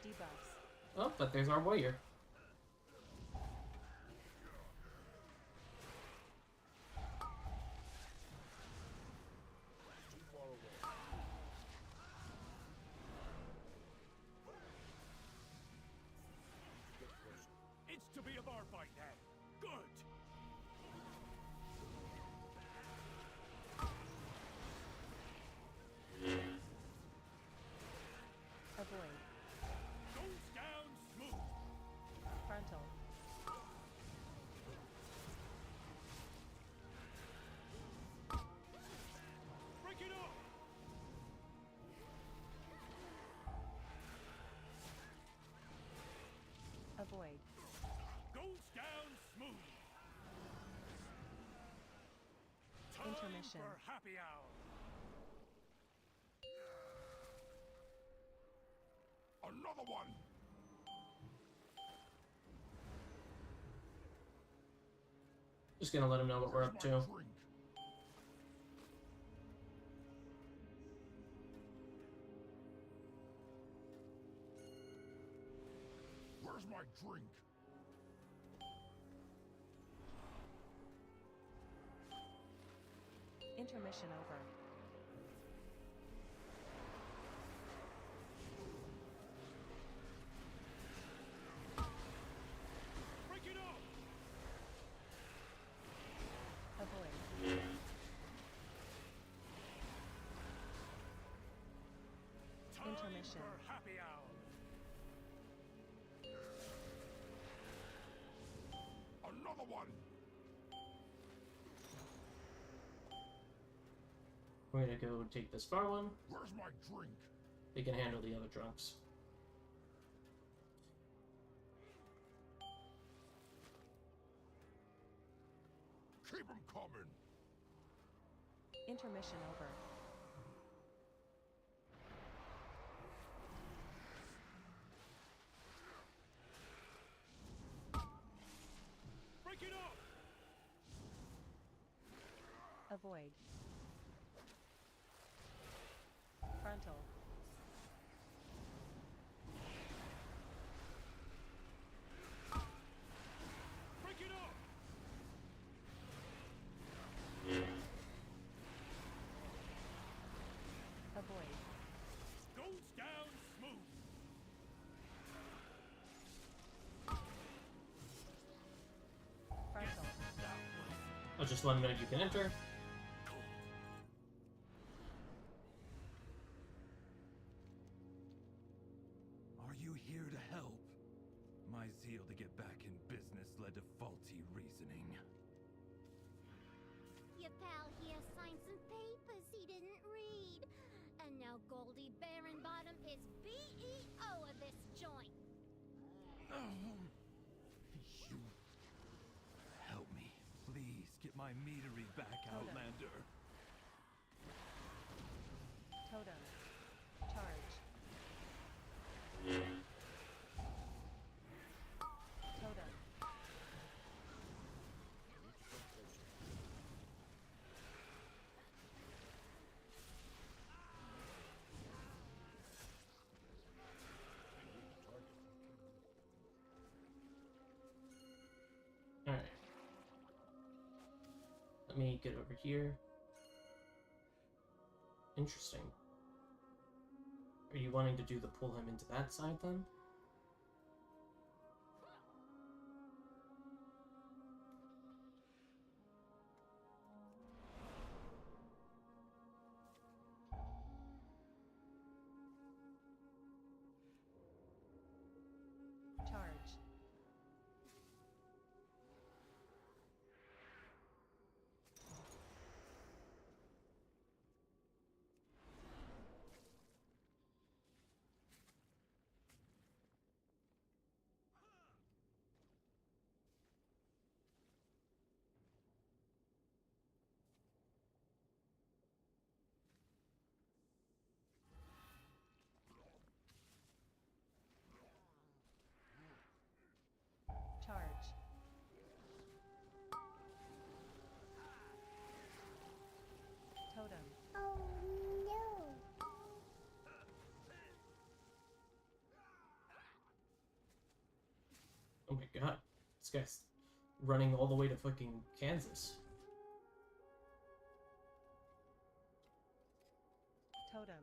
Debuffs. Oh, but there's our warrior. It's to be a bar fight then. Good. Avoid. Goes down smooth. Frontal. Break it up. Avoid. Goes down smooth. Time Intermission. for happy hour. Another one. Just gonna let him know what we're up to. Drink. Where's my drink? Intermission over. Break it up. Avoid. Time Intermission. for happy hour. Another one. We're gonna go take this far one. Where's my drink? They can handle the other drunks. Keep 'em coming. Intermission over. Break it up. Avoid. Frontal. Break it up. Avoid. Goes down smooth. Frontal. I'll just let him know you can enter. Are you here to help? My zeal to get back in business led to faulty reasoning. Your pal here signed some papers he didn't read. And now Goldie Baronbottom is BEO of this joint. You... Help me. Please get my meadery back, Outlander. Totem. Charge. Totem. Let me get over here. Interesting. Are you wanting to do the pull him into that side then? Charge. Charge. Totem. Oh no! Oh my god. This guy's running all the way to fucking Kansas. Totem.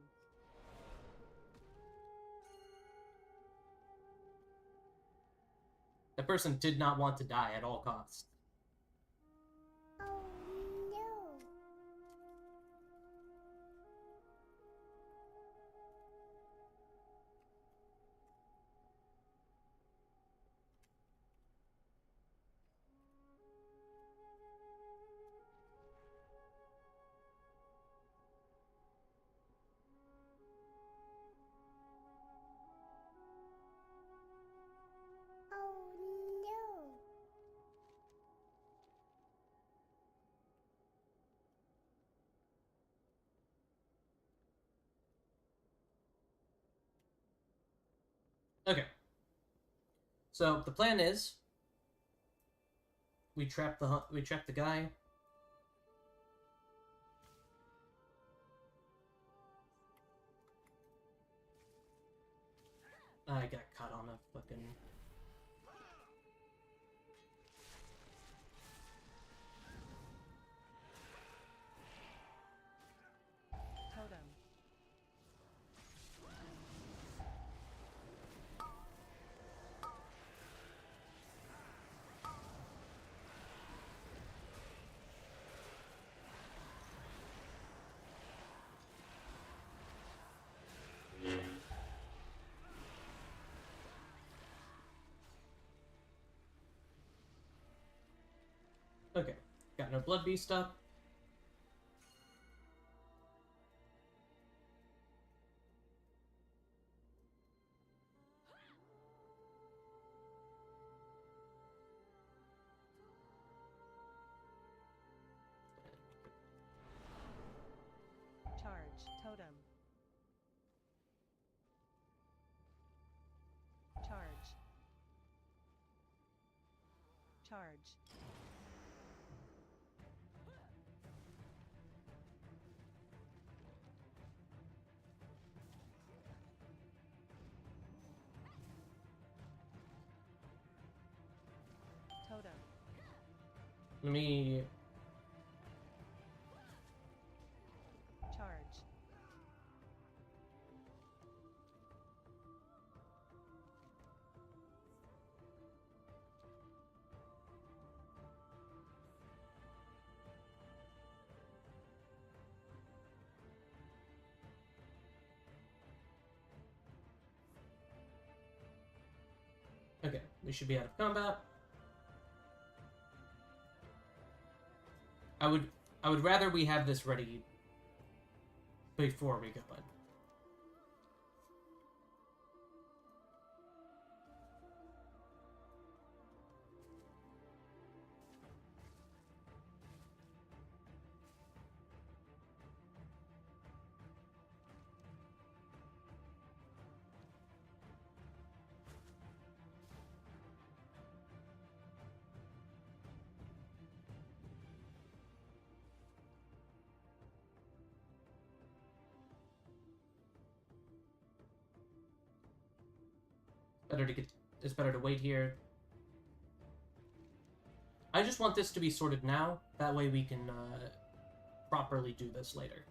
That person did not want to die at all costs. Oh no! Oh no! Okay. So the plan is we trap the guy. I got caught on a fucking... Totem. Okay. Got no blood beast up. Charge. Totem. Charge. Charge. Totem. Let me... Charge. Okay, we should be out of combat. I would rather we have this ready before we go in. It's better to wait here. I just want this to be sorted now. That way we can properly do this later.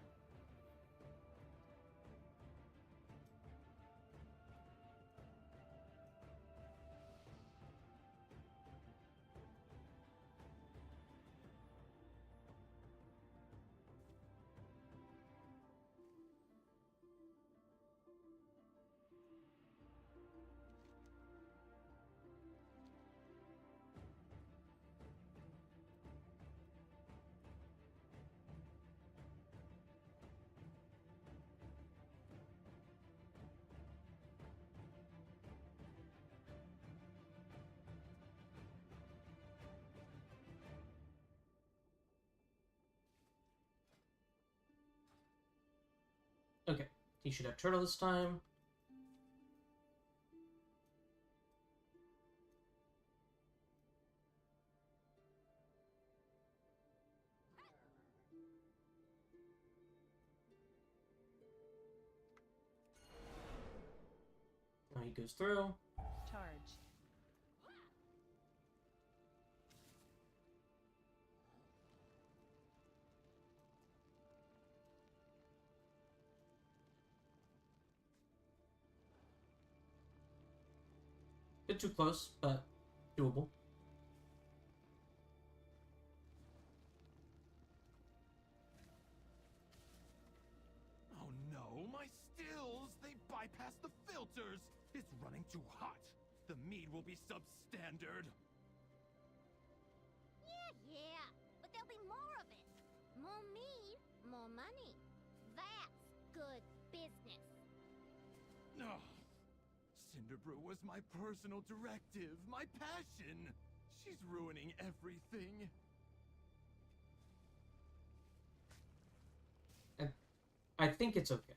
Okay, he should have turtle this time. Now he goes through. Charge. Bit too close, but doable. Oh no, my stills! They bypassed the filters! It's running too hot! The mead will be substandard! Yeah, but there'll be more of it. More mead, more money. That's good business. Ugh. Cinderbrew was my personal directive, my passion! She's ruining everything! I think it's okay.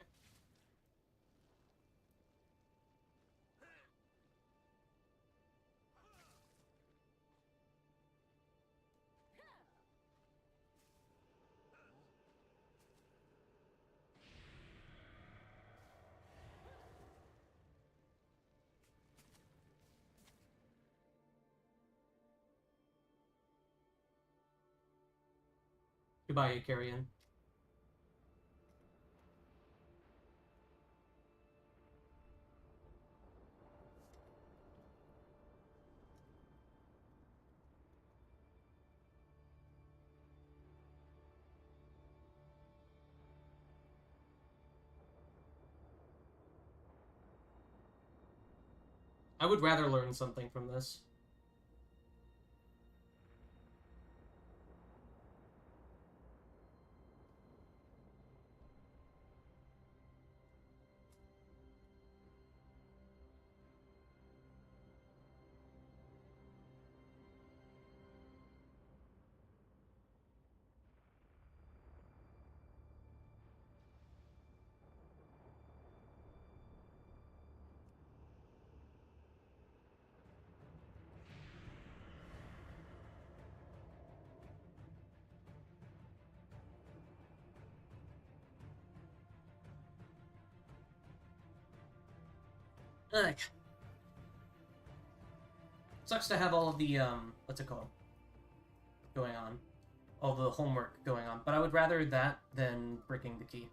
Goodbye, Carrion. I would rather learn something from this. Ugh. Sucks to have all of the, what's it called? Going on. All the homework going on. But I would rather that than bricking the key.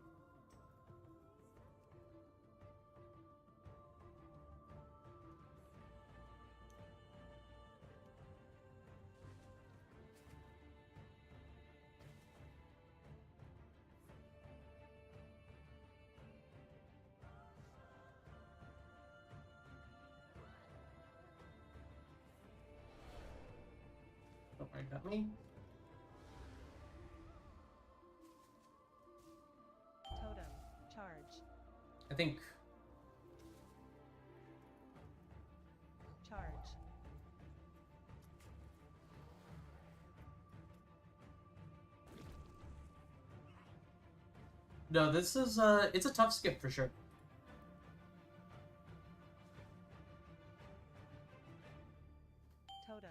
Don't worry about me. Totem. Charge. I think... Charge. No, this is, it's a tough skip for sure. Totem.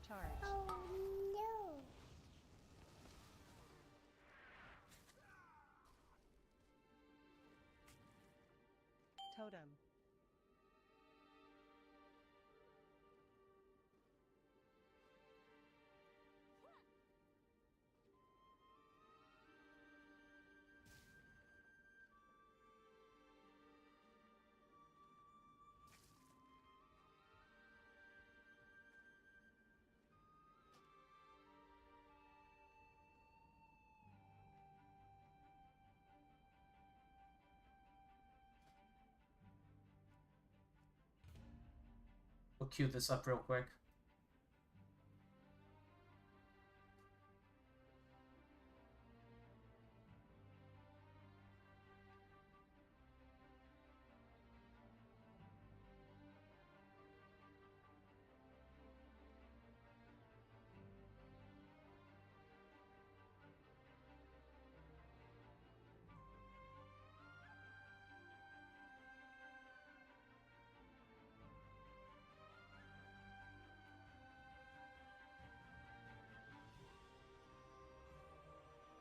Charge. Oh no. Totem. We'll cue this up real quick.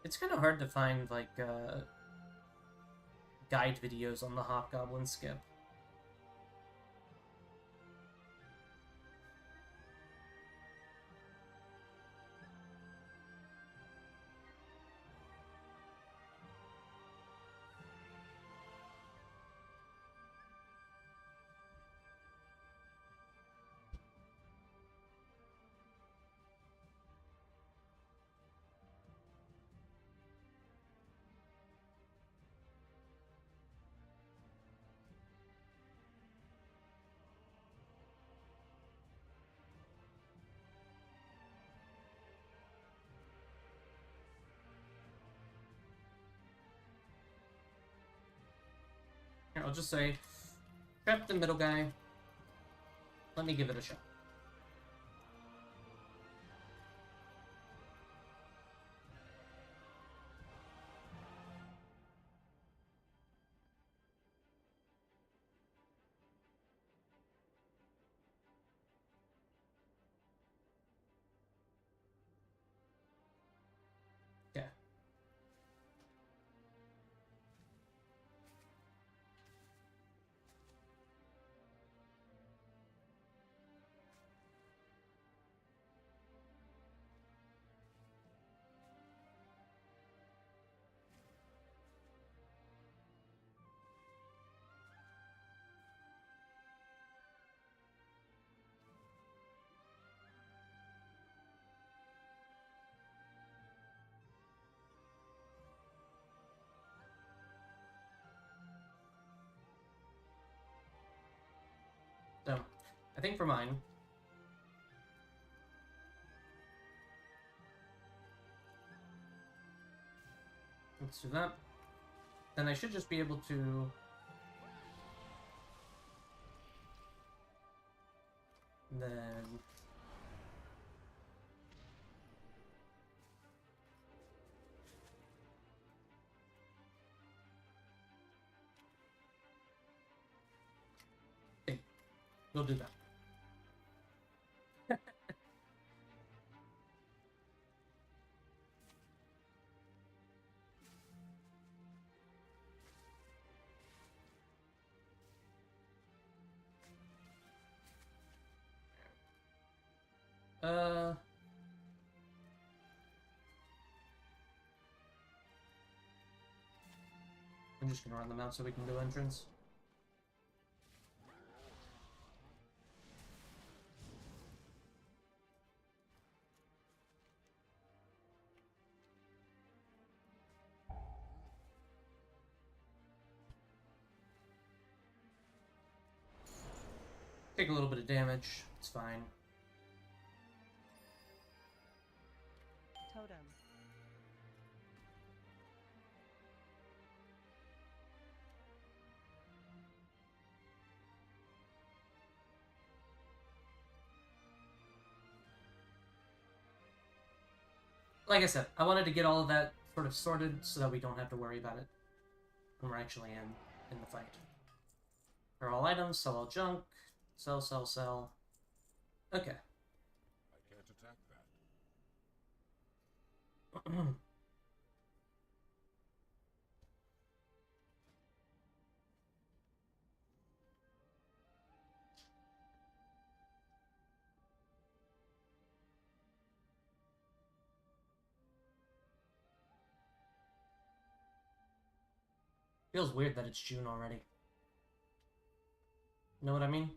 It's kind of hard to find, like, guide videos on the Hobgoblin skip. Here, I'll just say, grab the middle guy. Let me give it a shot. Okay. So, I think for mine, let's do that. Then I should just be able to... Then... Okay, we'll do that. I'm just gonna run them out so we can do entrance. Take a little bit of damage, it's fine. Totem. Like I said, I wanted to get all of that sort of sorted so that we don't have to worry about it when we're actually in the fight. For all items, sell all junk, sell, sell, sell. Okay. I can't attack that. Feels weird that it's June already. Know what I mean?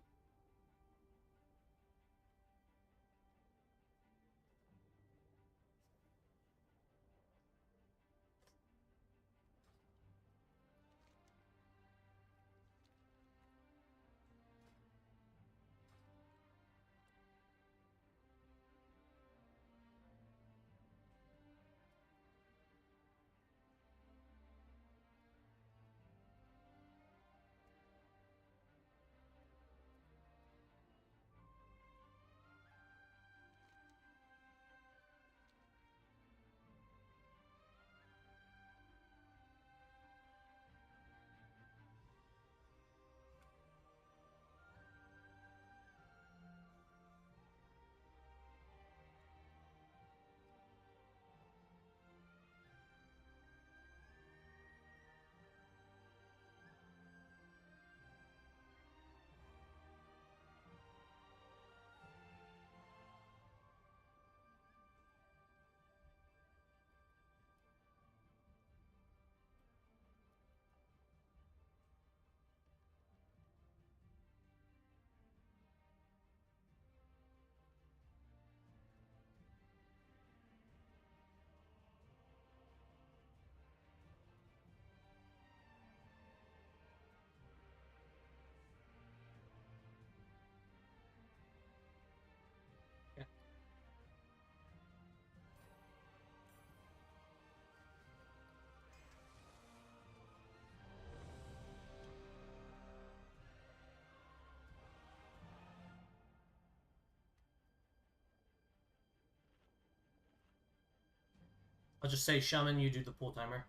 I'll just say, Shaman, you do the pool timer.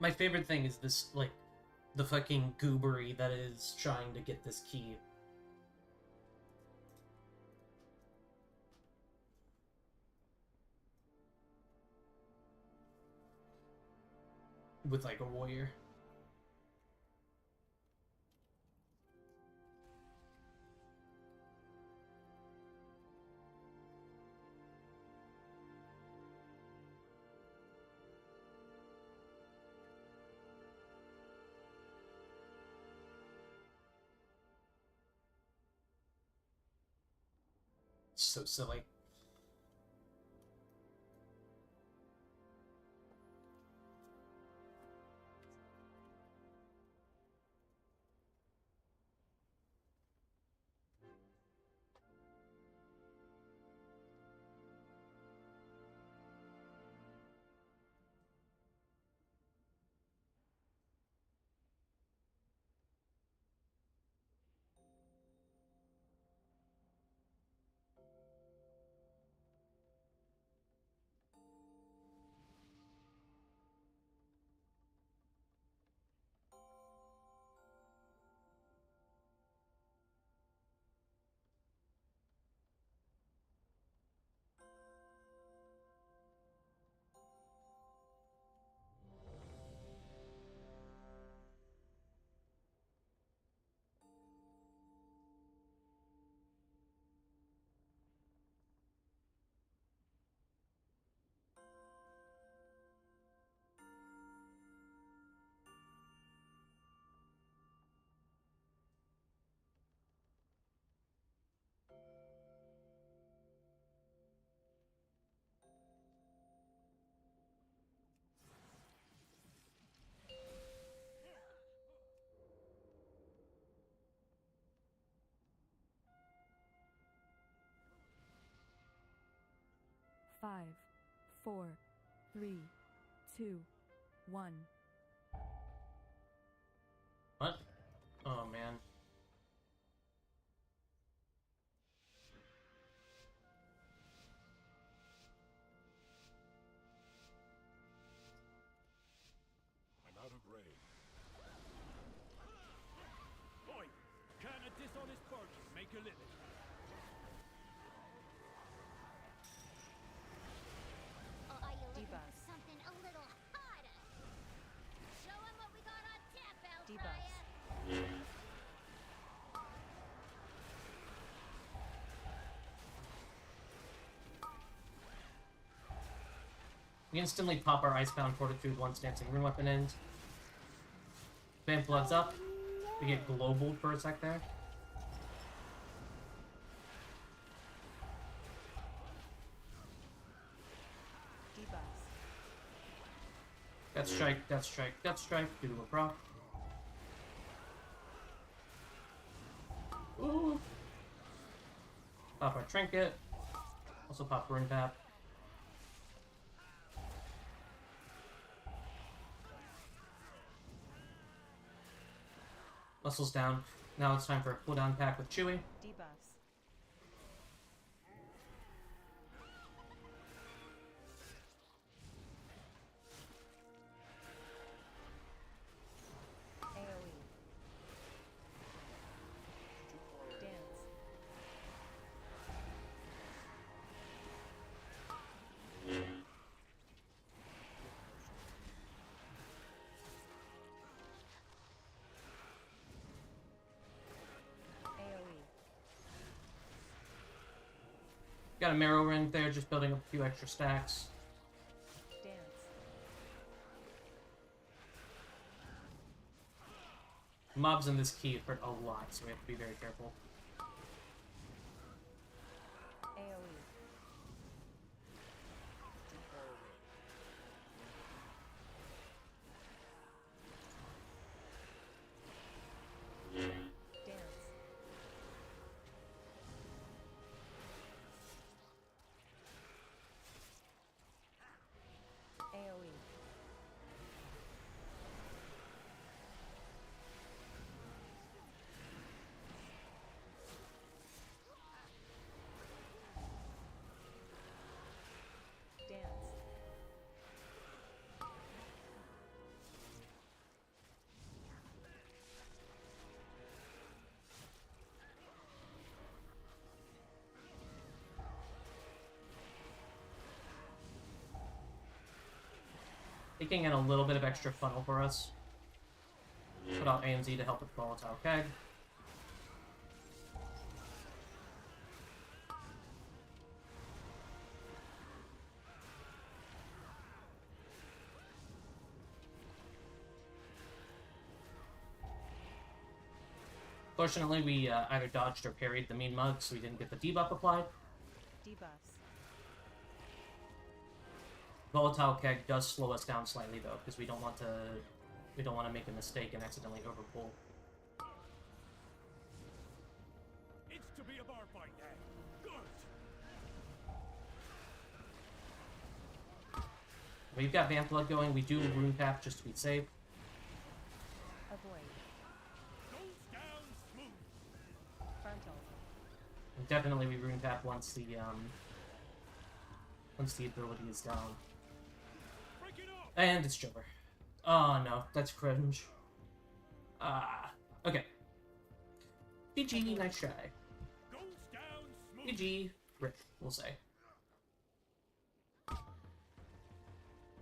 My favorite thing is this, like, the fucking goobery that is trying to get this key. With, like, a warrior. So silly. Five, four, three, two, one. What? Oh, man. make a living. Or are you looking Debuff. for something a little hotter? Show 'em what we got on tap, Debuffs. Hellfire! We instantly pop our Icebound Fortitude once Dancing Rune Weapon ends. Vamp Blood's up. We get global for a sec there. Debuffs. Death Strike, Death Strike, Death Strike, due to a proc. Ooh! Pop our Trinket. Also pop Rune Tap. Muscles down. Now it's time for a cooldown pack with Chewy. Debuffs. AoE. Dance. AoE. Got a Marrow Ring there, just building up a few extra stacks. Dance. Mobs in this key hurt a lot, so we have to be very careful. AoE. Dance. AoE. Dance. Taking in a little bit of extra funnel for us. Put out AMZ to help with Volatile Keg. Fortunately, we either dodged or parried the mean mug, so we didn't get the debuff applied. Debuffs. Volatile Keg does slow us down slightly though, because we don't want to make a mistake and accidentally overpull. It's to be a bar fight, Dad. Good. We've got Vamp Blood going, we do Rune Tap just to be safe. Avoid. Goes down smooth. Frontal. And definitely we Rune Tap once the ability is down. Break it up. And it's Joker. Oh no, that's cringe. Okay. GG, nice try. Goes down smooth. GG, Rick, we'll say.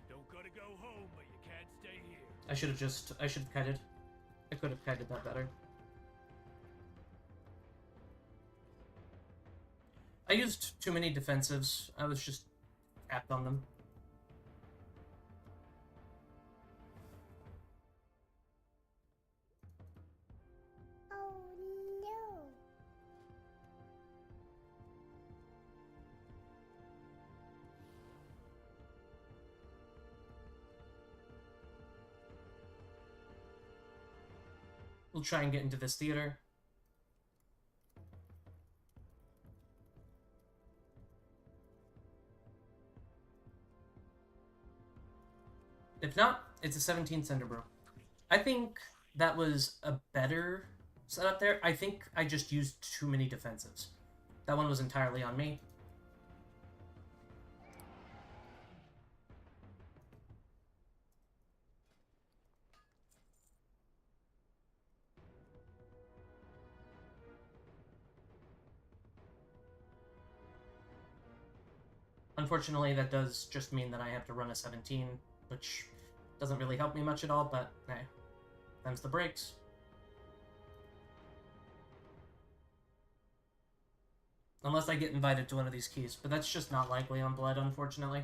Don't gotta go home, but you can't stay here. I should have kited. I could have kited that better. I used too many defensives. I was just capped on them. Oh no! We'll try and get into this theater. If not, it's a 17 Cinder Brew. I think that was a better setup there. I think I just used too many defensives. That one was entirely on me. Unfortunately, that does just mean that I have to run a 17, which doesn't really help me much at all, but hey, them's the breaks. Unless I get invited to one of these keys, but that's just not likely on Blood, unfortunately.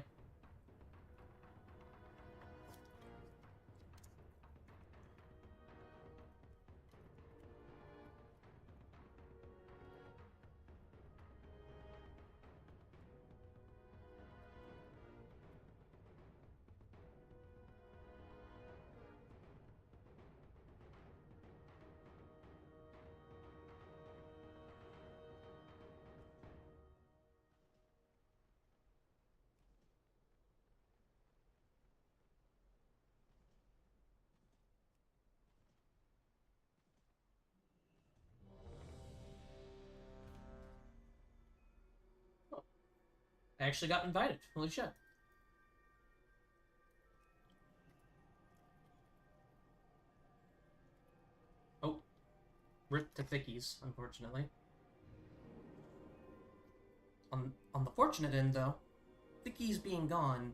I actually got invited. Holy shit. Oh. Rip to Thickies, unfortunately. On the fortunate end, though, Thickies being gone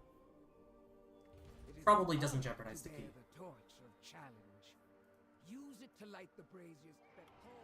probably doesn't jeopardize the key. The torch of challenge. Use it to light the braziers that call.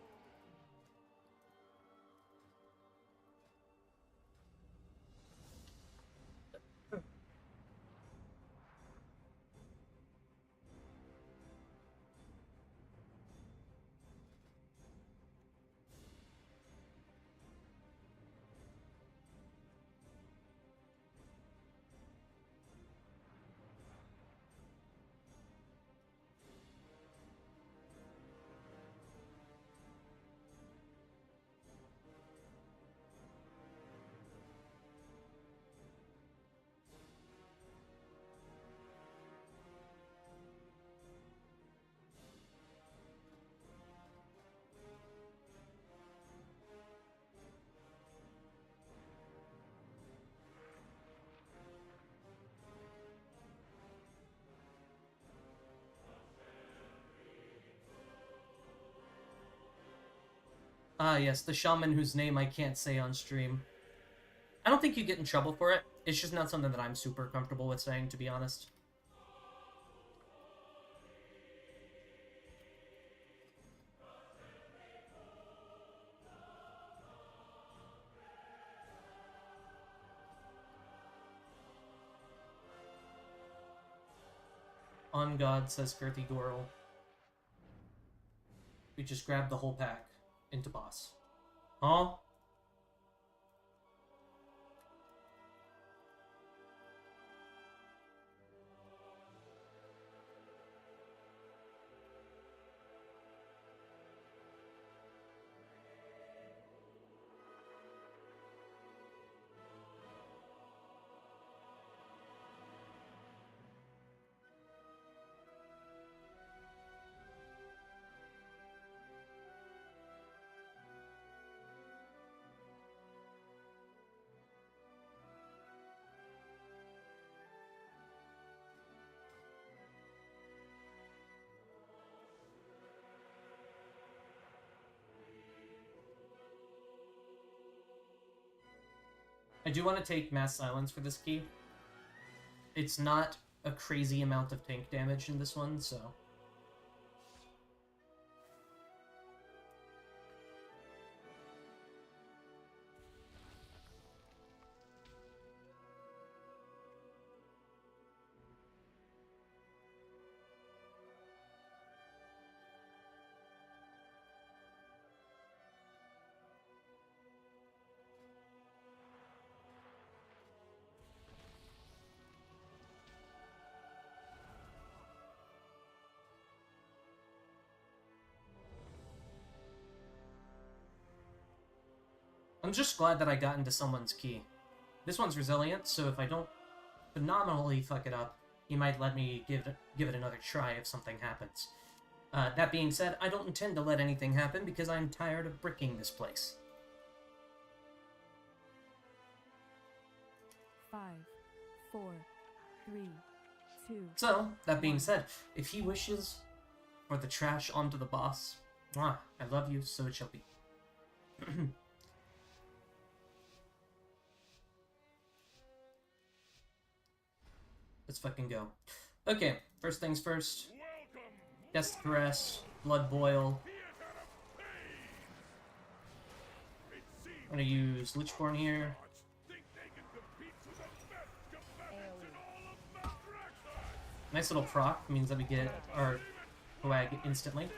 Ah, yes, the shaman whose name I can't say on stream. I don't think you get in trouble for it. It's just not something that I'm super comfortable with saying, to be honest. On God, says Girthy Goral. We just grabbed the whole pack into boss. Huh? I do want to take Mass Silence for this key. It's not a crazy amount of tank damage in this one, so... I'm just glad that I got into someone's key. This one's resilient, so if I don't phenomenally fuck it up, he might let me give it another try if something happens. That being said, I don't intend to let anything happen because I'm tired of bricking this place. 5, 4, 3, 2. So, that being said, if he wishes for the trash onto the boss, I love you, so it shall be. Let's fucking go. Okay, first things first. Death Caress, Blood Boil. I'm gonna use Lichborn here. Nice little proc, means that we get our Hoag instantly.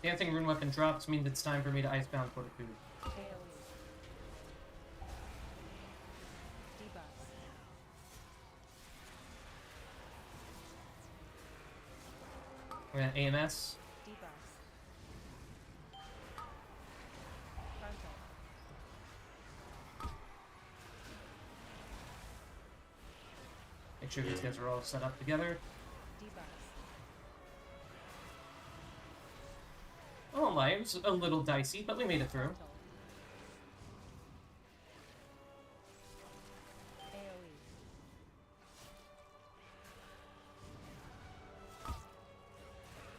Dancing Rune Weapon drops means it's time for me to Icebound Fortitude. We're gonna AMS. Make sure these guys are all set up together. I won't lie, it was a little dicey, but we made it through.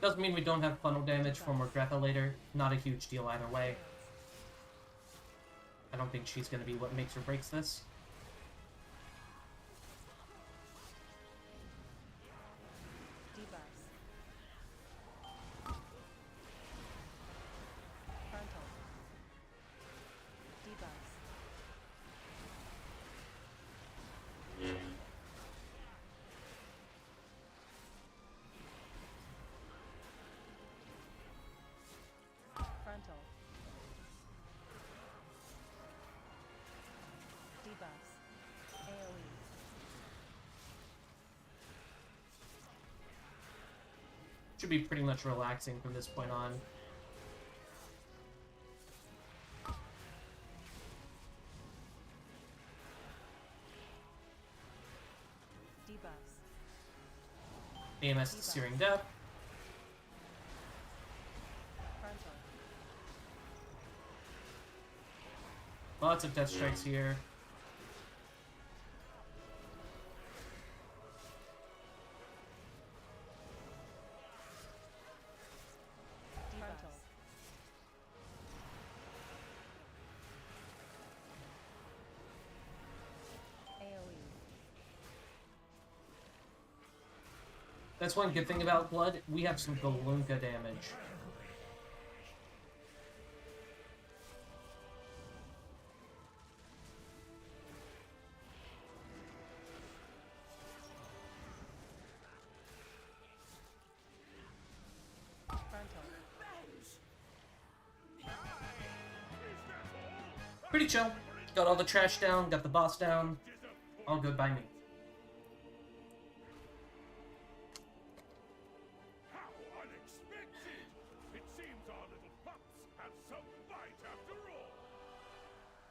Doesn't mean we don't have funnel damage for Morgrethha later. Not a huge deal either way. I don't think she's gonna be what makes or breaks this. Should be pretty much relaxing from this point on. AMS is Searing Death. Lots of Death Strikes here. That's one good thing about Blood. We have some Galunka damage. Pretty chill. Got all the trash down, got the boss down. All good by me.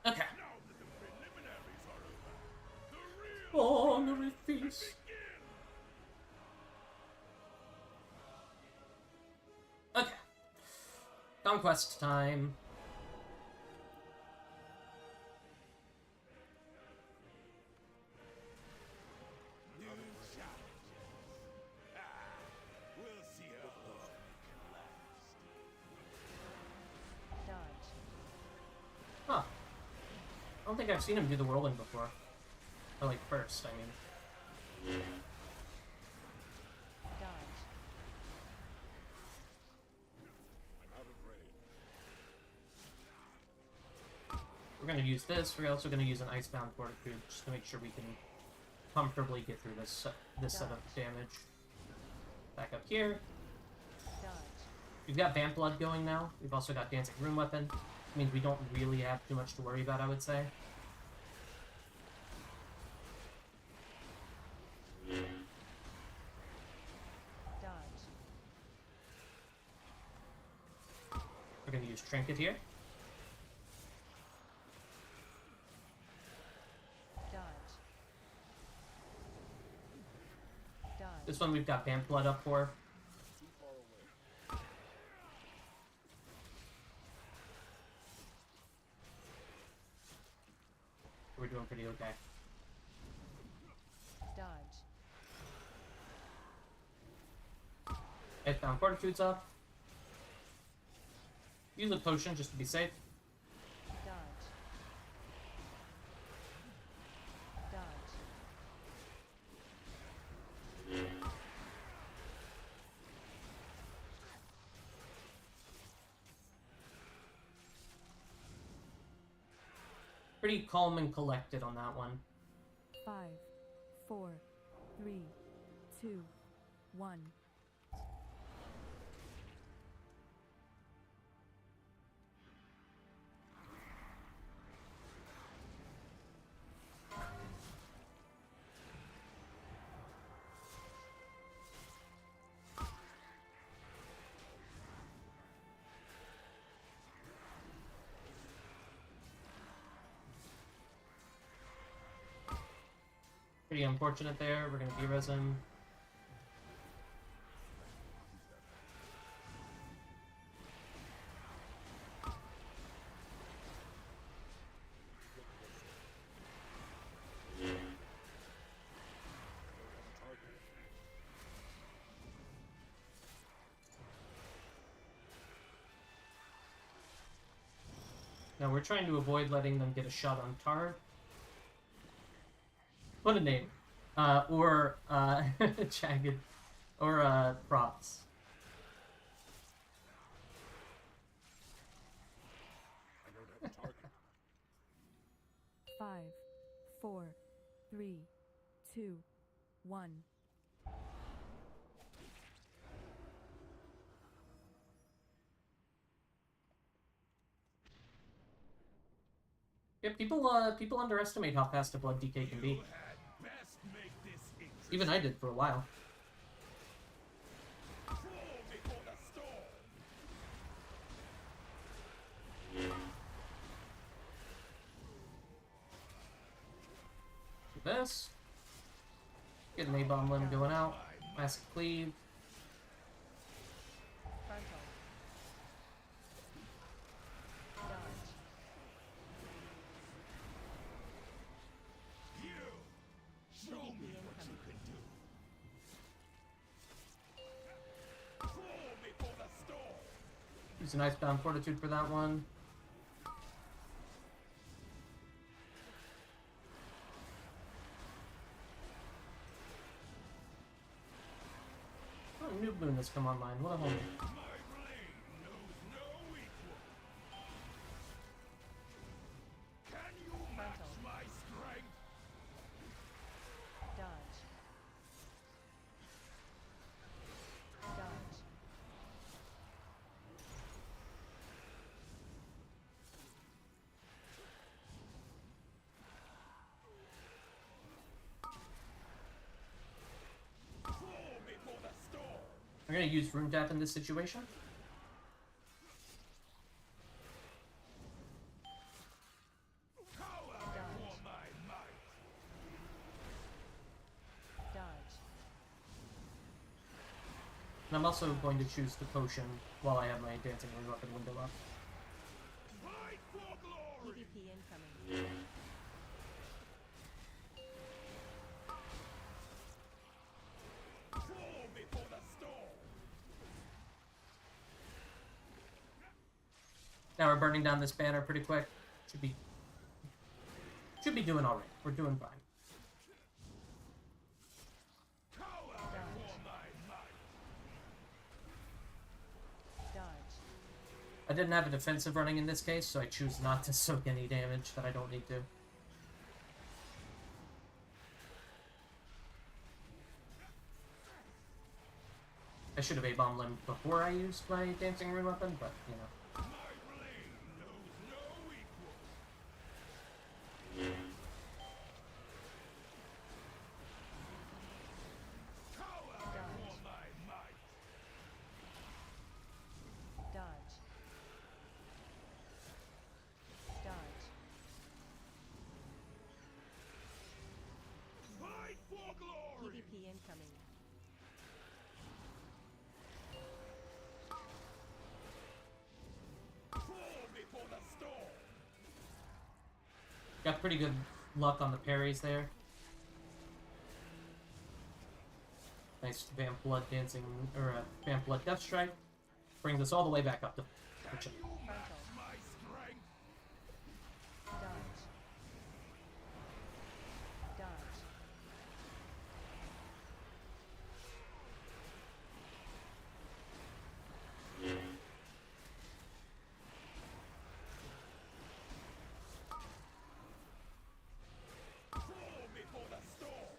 Okay. Honorary feast. Okay. Conquest time. Huh. I don't think I've seen him do the whirlwind before. Or like first, I mean. We're gonna use this. We're also gonna use an Icebound Fortitude just to make sure we can comfortably get through this set of damage. Back up here. We've got Vamp Blood going now. We've also got Dancing Rune Weapon. Means we don't really have too much to worry about, I would say. We're going to use Trinket here. This one we've got Vamp Blood up for. We're doing pretty okay. Icebound Fortitude's up. Use a potion just to be safe. Dodge. Dodge. Pretty calm and collected on that one. 5, 4, 3, 2, 1. Pretty unfortunate there. We're gonna de-res him. Now we're trying to avoid letting them get a shot on Tar. What a name. Or Jagged. Or Props. I don't have a target. 5, 4, 3, 2, 1. Yeah, people underestimate how fast a blood DK can be. Even I did for a while. Do this. Get an A-bomb limb going out. Massive cleave. Frontal. Dodge. Show me what you can do. Fall before the storm. Use an Icebound Fortitude for that one. Oh, new boon has come online. What a homie. My blade knows no equal. Can you match Frontal. my strength? Dodge. Dodge. Fall before the storm. I'm gonna use Rune Tap in this situation. Cower before my might. Dodge. And I'm also going to choose the potion while I have my Dancing Ring Weapon window up. Fight for glory. BDK incoming. Fall before the storm. Now we're burning down this banner pretty quick. Should be doing alright. We're doing fine. Cower before my might. Dodge. I didn't have a defensive running in this case, so I choose not to soak any damage that I don't need to. I should have A-bomb limb before I used my Dancing Rune Weapon, but, you know. My blade knows no equal. Cower before my might. Dodge. Dodge. Fight for glory. BDK incoming. Fall before the storm. Got pretty good luck on the parries there. Nice Vamp Blood Dancing, or Vamp Blood Death Strike. Brings us all the way back up to Can Which, Frontal. My strength. Dodge. Dodge. Crawl before the storm.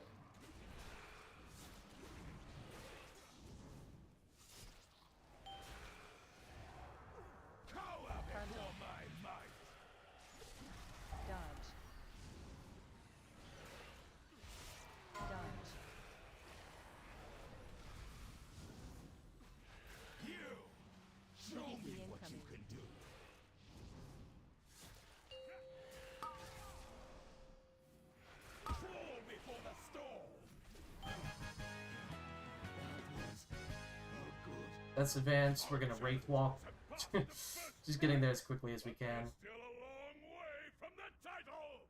Cower before my might. Dodge. Dodge. You. Show BDK me what you incoming. can do. Crawl before the storm. That was a good. let's advance. We're gonna Wraith Walk. Just getting there as quickly as we can. Still a long way from the title.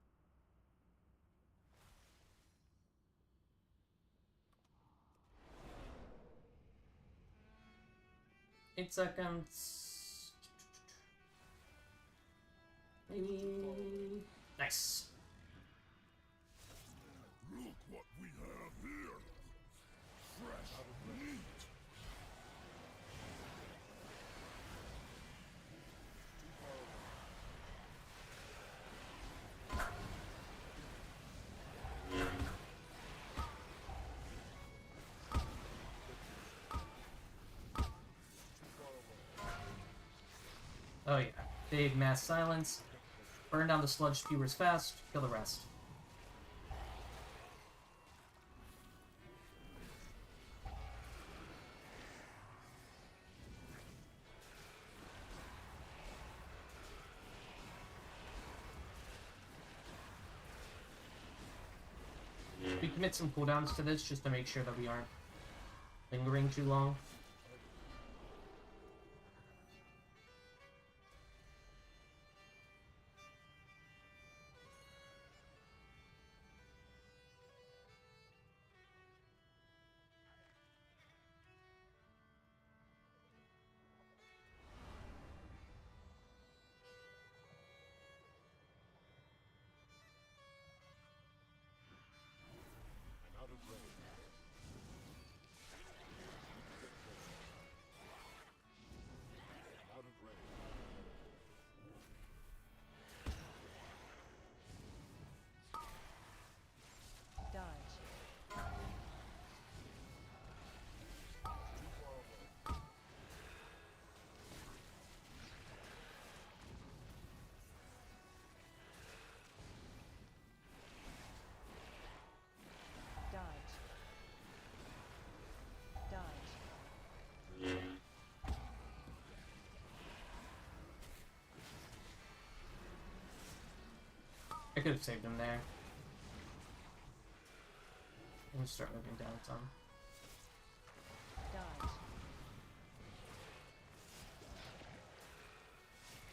8 seconds. Maybe. Nice. Look what we have here. Fresh meat. Oh yeah. Big mass silence. Burn down the sludge spewers fast. Kill the rest. We commit some cooldowns to this just to make sure that we aren't lingering too long. Out of range. Out of range. Dodge. Dodge. Dodge. I could have saved him there. I'm gonna start moving down some. Dodge.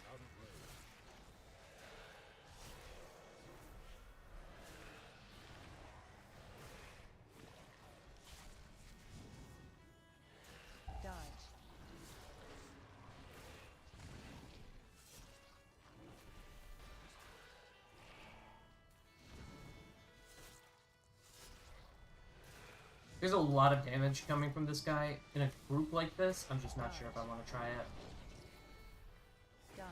Out of range. Dodge. There's a lot of damage coming from this guy in a group like this. I'm just not sure if I want to try it. Dodge.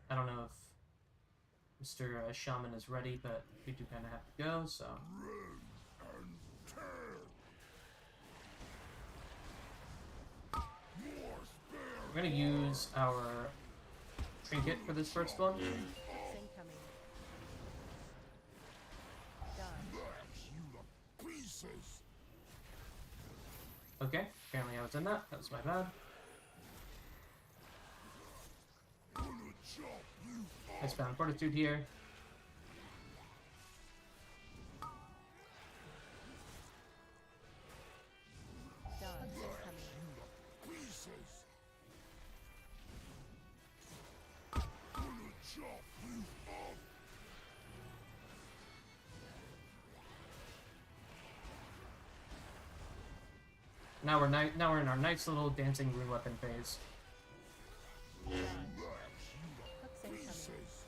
I don't know if Mr. Shaman is ready, but we do kind of have to go, so... Run and tear. More spare. We're gonna use our trinket for this first one. X incoming. Dodge. Smash you to pieces. Okay, apparently I was in that. That was my bad. I found Fortitude here. Dodge incoming. Pieces. Gonna chop you up. Now we're in our nice little dancing rune weapon phase. Dodge. Hooks incoming. Pieces.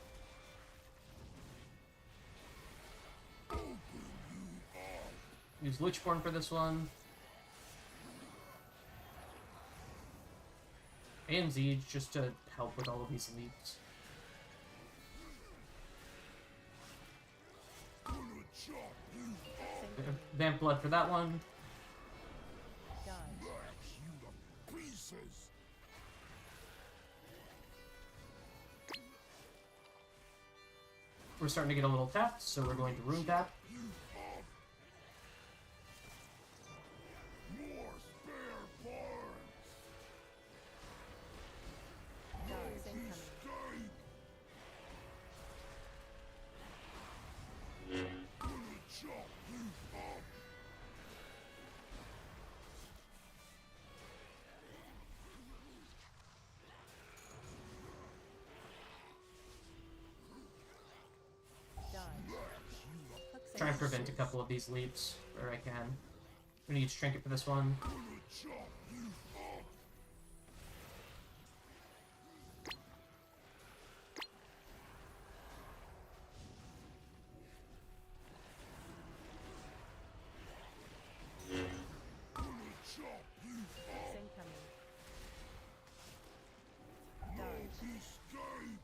Open you up. Use Lichborn for this one. AMZ just to help with all of these leads. Gonna chop you Hooks incoming. Vamp Blood for that one. Dodge. mash you to pieces. We're starting to get a little tapped, so we're going to rune tap. You up. More spare parts. Dogs incoming. Escape. Gonna chop you up. Dodge. Hooks Try and incoming. prevent a couple of these leaps where I can. I'm gonna use Trinket for this one. Gonna chop you up. Gonna chop you Hooks incoming. Dodge. escape.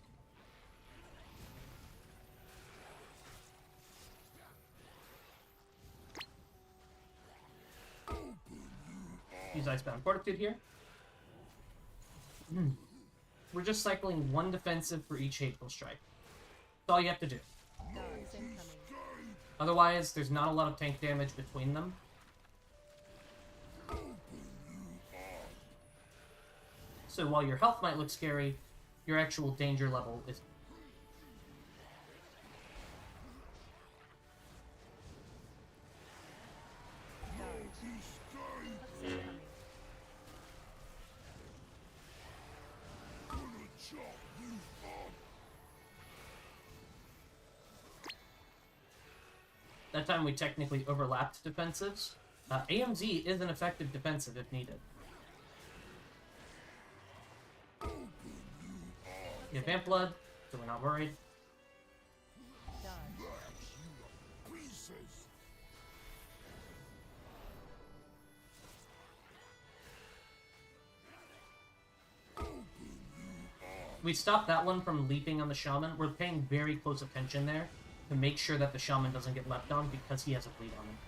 Use Icebound Fortitude here. We're just cycling one defensive for each Hateful Strike. That's all you have to do. Dogs incoming. Otherwise, there's not a lot of tank damage between them. So while your health might look scary, your actual danger level is... Dodge. Hooks incoming. Gonna chop you up. That time we technically overlapped defensives. AMZ is an effective defensive if needed. You have Vamp Blood, so we're not worried. Dodge. Pieces. We stopped that one from leaping on the Shaman. We're paying very close attention there to make sure that the Shaman doesn't get leapt on because he has a bleed on him.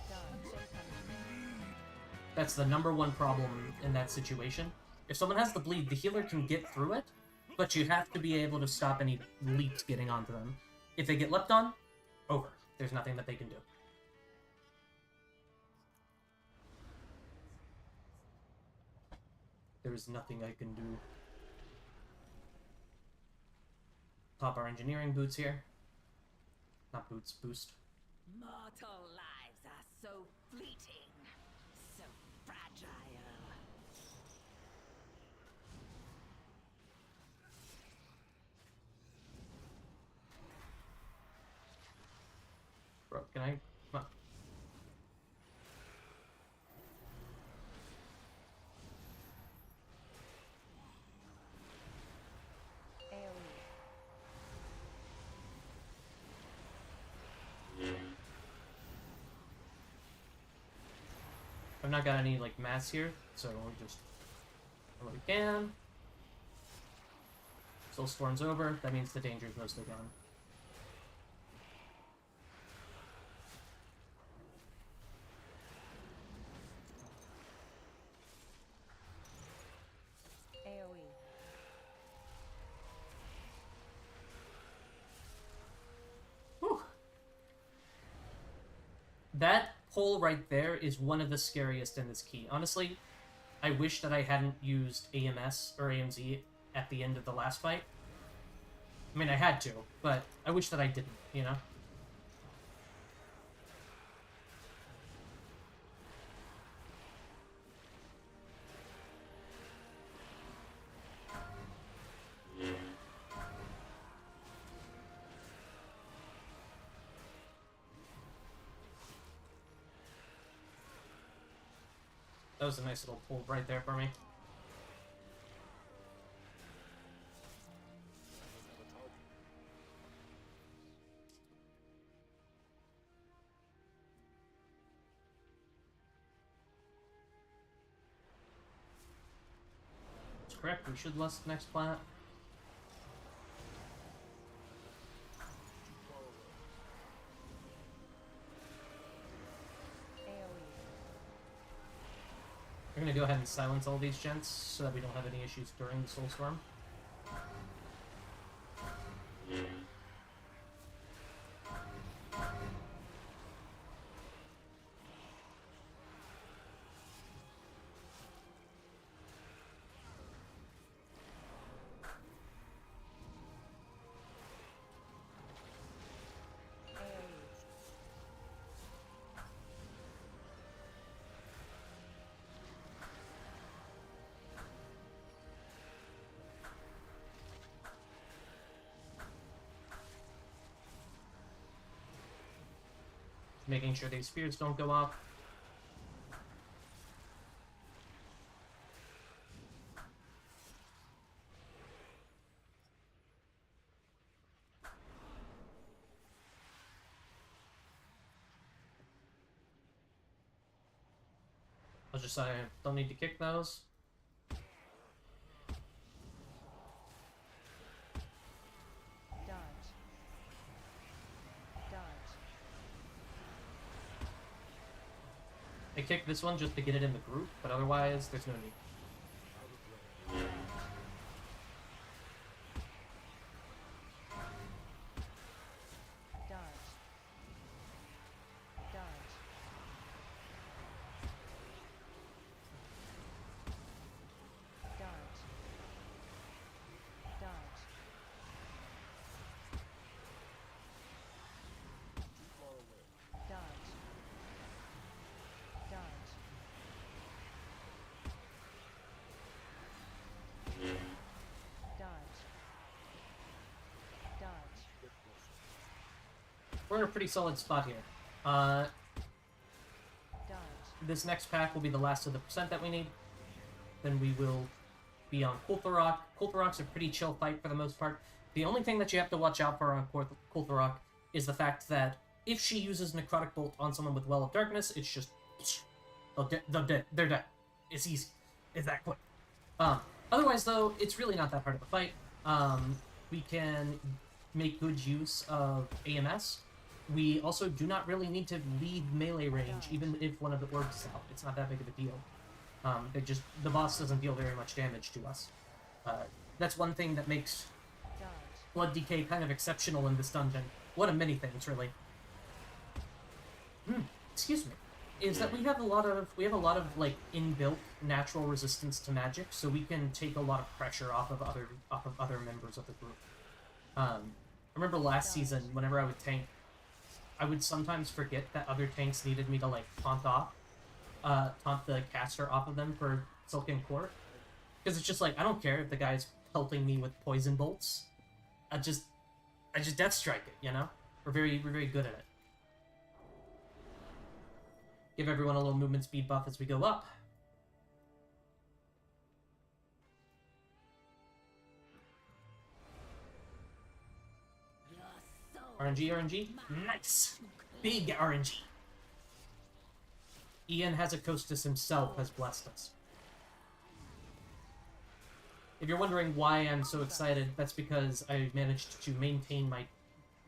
Dodge incoming. That's the #1 problem in that situation. If someone has the bleed, the healer can get through it, but you have to be able to stop any leaps getting onto them. If they get leapt on, over. There's nothing that they can do. There is nothing I can do. Pop our engineering boots here. Not boots, boost. Mortal lives are so fleeting, so fragile. Bro, can I? Come on. AoE. I've not got any, like, mass here, so we'll just do what we can. Soulstorm's over. That means the danger is mostly gone. AoE. Whew. That pull right there is one of the scariest in this key. Honestly, I wish that I hadn't used AMS or AMZ at the end of the last fight. I mean, I had to, but I wish that I didn't, you know? That was a nice little pull right there for me. That's correct, we should list next plat. AoE. We're gonna go ahead and silence all these gents so that we don't have any issues during the Soulstorm. AoE. Making sure these spears don't go off. I'll just say I don't need to kick those. Dodge. Dodge. I kicked this one just to get it in the group, but otherwise, there's no need. Dodge. Dodge. Dodge. Dodge. Dodge. Dodge. Dodge. Dodge. We're in a pretty solid spot here. Dodge. This next pack will be the last of the percent that we need. Then we will be on Kultharok. Kultharok's a pretty chill fight for the most part. The only thing that you have to watch out for on Kultharok is the fact that if she uses Necrotic Bolt on someone with Well of Darkness, it's just... They're dead. It's easy. It's that quick. Otherwise, though, it's really not that hard of a fight. We can make good use of AMS. We also do not really need to leave melee range, even if one of the orbs is out. It's not that big of a deal. The boss doesn't deal very much damage to us. That's one thing that makes Dodge. Blood DK kind of exceptional in this dungeon. One of many things, really. Excuse me. Is that we have a lot of like inbuilt natural resistance to magic, so we can take a lot of pressure off of other members of the group. I remember last season, whenever I would tank, I would sometimes forget that other tanks needed me to like taunt the caster off of them for Silken Court, because it's just like I don't care if the guy's pelting me with poison bolts. I just death strike it, you know. We're very good at it. Give everyone a little movement speed buff as we go up. RNG. Nice! Big RNG. Ian Hazakostas himself has blessed us. If you're wondering why I'm so excited, that's because I managed to maintain my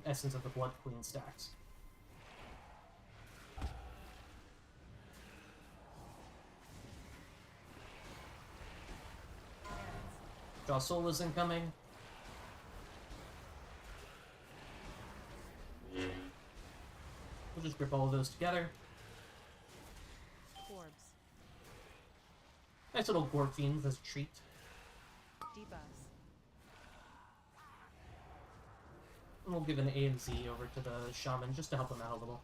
Essence of the Blood Queen stacks. Draw Soul is incoming. We'll just grip all of those together. Orbs. Nice little Gore Fiends as a treat. Debuffs. And we'll give an A and Z over to the Shaman just to help him out a little.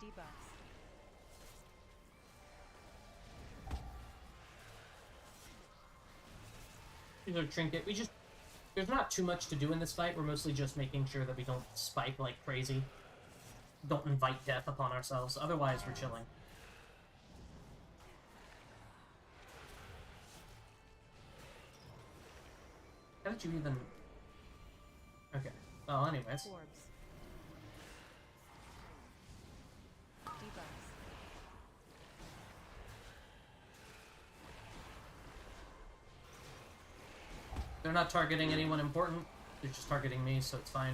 Debuffs. Here's our trinket. There's not too much to do in this fight. We're mostly just making sure that we don't spike like crazy. Don't invite death upon ourselves. Otherwise, we're chilling. How did you even... Okay. Well, anyways. Orbs. Debuffs. They're not targeting anyone important. They're just targeting me, so it's fine.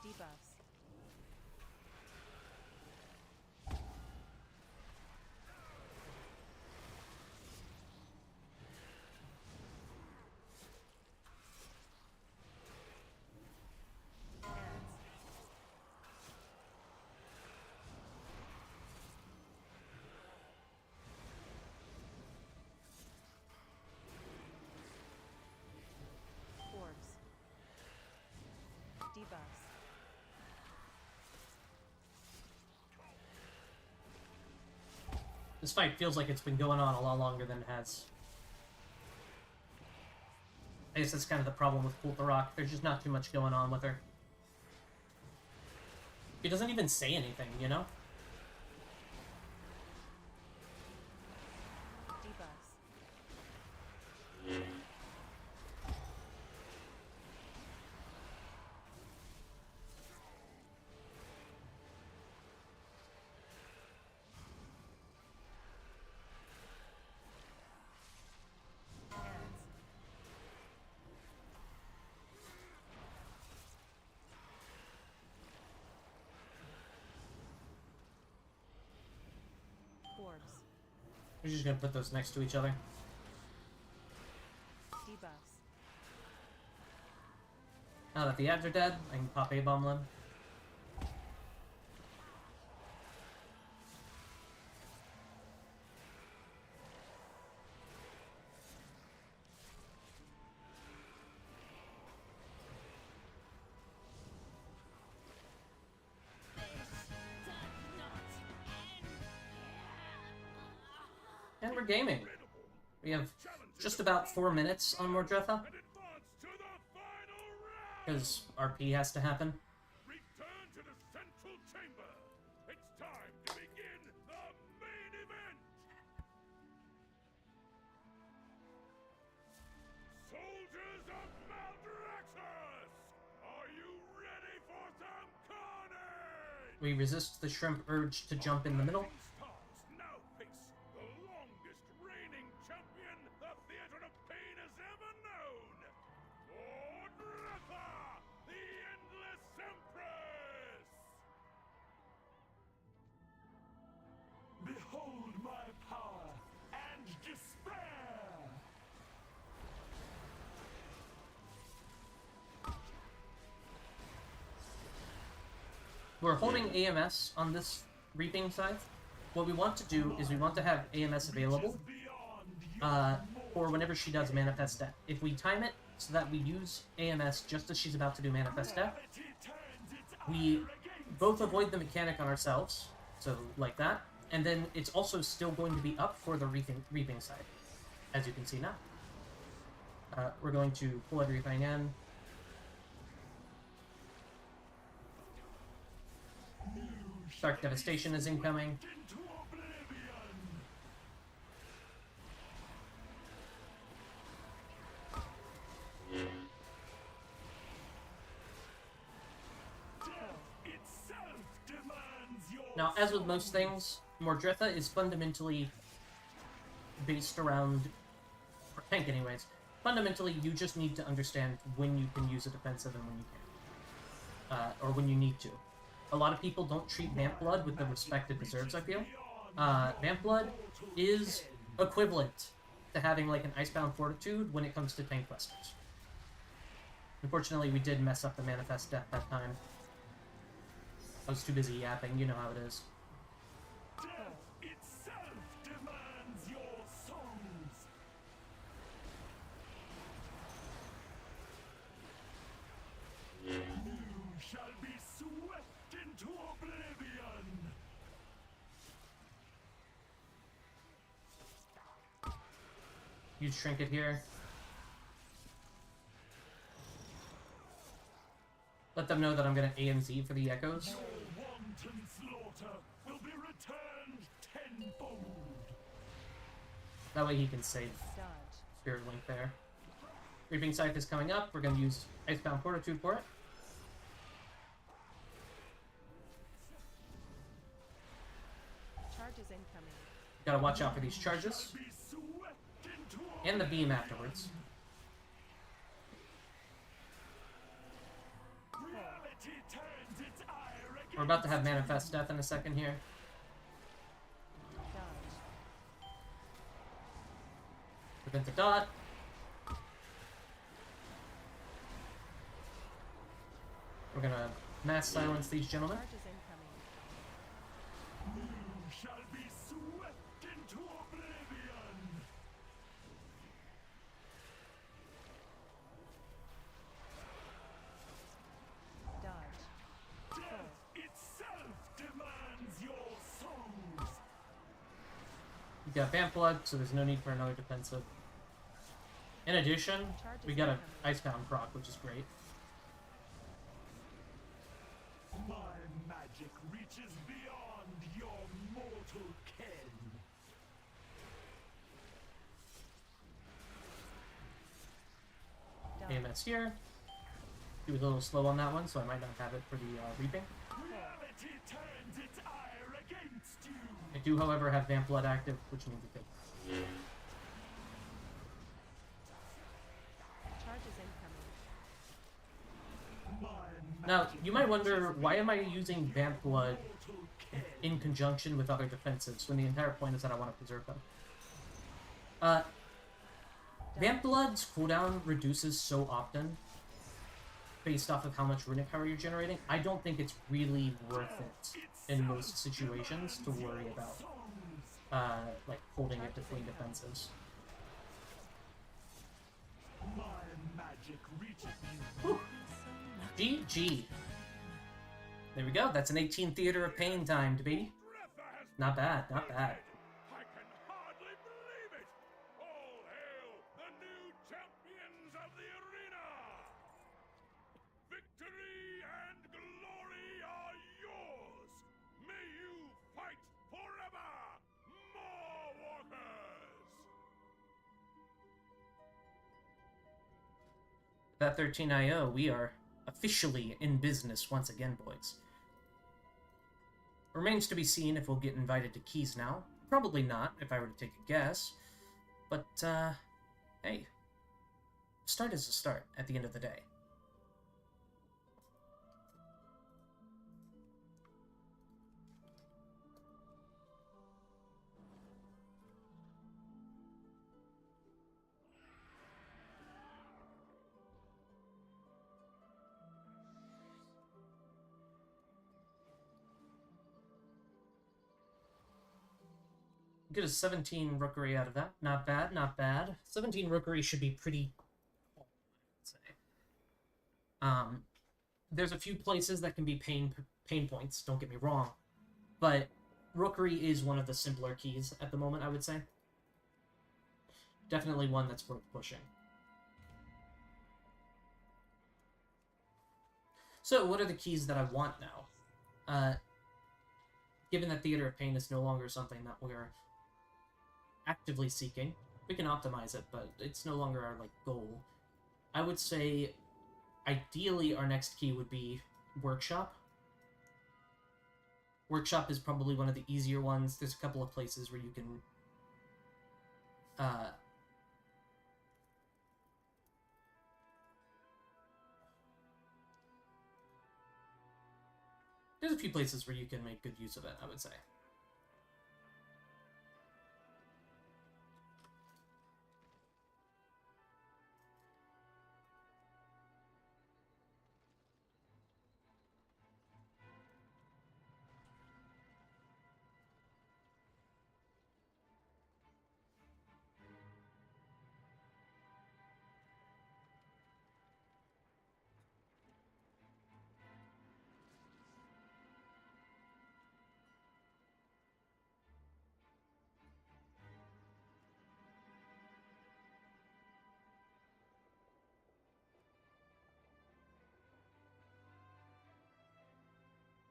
Debuffs. Hands. Orbs. Debuffs. This fight feels like it's been going on a lot longer than it has. I guess that's kind of the problem with Kultharok. There's just not too much going on with her. He doesn't even say anything, you know? Debuffs. Hands. Orbs. We're just gonna put those next to each other. Debuffs. Now that the ads are dead, I can pop A-Bomb Limb. And we're gaming. We have just about 4 minutes on Mordretha, And advance to the final round! because RP has to happen. Return to the central chamber. It's time to begin the main event. Soldiers of Maldraxxus, are you ready for some carnage? We resist the shrimp urge to jump in the middle. Stars now face the longest reigning champion the Theater of Pain has ever known, Mordretha, the Endless Empress! Behold my power and despair! We're holding AMS on this reaping side. What we want to do is we want to have AMS available for whenever she does Manifest Death. If we time it so that we use AMS just as she's about to do Manifest Death, we both avoid the mechanic on ourselves, so like that, and then it's also still going to be up for the reaping side, as you can see now. We're going to pull everything in. Dark Devastation is incoming. Into oblivion! Itself demands your Now, as with most things, Mordretha is fundamentally based around, for tank anyways, fundamentally you just need to understand when you can use a defensive and when you can't. Or when you need to. a lot of people don't treat Vamp Blood with the respect it deserves, I feel. Vamp Blood is equivalent to having like an Icebound Fortitude when it comes to tank questers. Unfortunately, we did mess up the Manifest Death that time. I was too busy yapping, you know how it is. Death itself demands your songs. You shall be swept into oblivion. Use Trinket here. Let them know that I'm gonna AMZ for the Echoes. Your wanton slaughter will be returned tenfold. That way he can save Dodge. Spirit Link there. Reaping Scythe is coming up. We're gonna use Icebound Fortitude for it. Charges incoming. Gotta watch out for these charges. Be swept into And the beam afterwards. reality turns its ire against We're about to have Manifest Death in a second here. Dodge. Prevent the dot. We're gonna mass silence these gentlemen. Charges incoming. You shall be swept into oblivion. Dodge. Death itself demands your songs. We got Vamp Blood, so there's no need for another defensive. In addition, we got a Icebound proc, which is great. My magic reaches beyond your mortal ken. Dodge. AMS here. He was a little slow on that one, so I might not have it for the Reaping. Reality turns its ire against you. I do, however, have Vamp Blood active, which means it could. Charges incoming. My Now, you might wonder, why am I using Vamp Blood mortal ken. in conjunction with other defensives when the entire point is that I want to preserve them? Vamp Blood's cooldown reduces so often based off of how much runic power you're generating. I don't think it's really worth it in most situations to worry about like holding it between defenses. My magic reaches Whew. GG. There we go. That's an 18 Theater of Pain timed, baby. Not bad, not bad. I can hardly believe it! All hail the new champions of the arena! Victory and glory are yours! May you fight forever! More walkers! That 13IO, we are officially in business once again, boys. Remains to be seen if we'll get invited to Keys now. Probably not, if I were to take a guess. But, hey. Start is a start, at the end of the day. Get a 17 rookery out of that. Not bad, not bad. 17 rookery should be pretty... I would say. There's a few places that can be pain points, don't get me wrong. But rookery is one of the simpler keys at the moment, I would say. Definitely one that's worth pushing. So, what are the keys that I want now? Given that Theater of Pain is no longer something that we're actively seeking, we can optimize it, but it's no longer our goal. I would say ideally our next key would be Workshop. Workshop is probably one of the easier ones. There's a couple of places where you can There's a few places where you can make good use of it, I would say.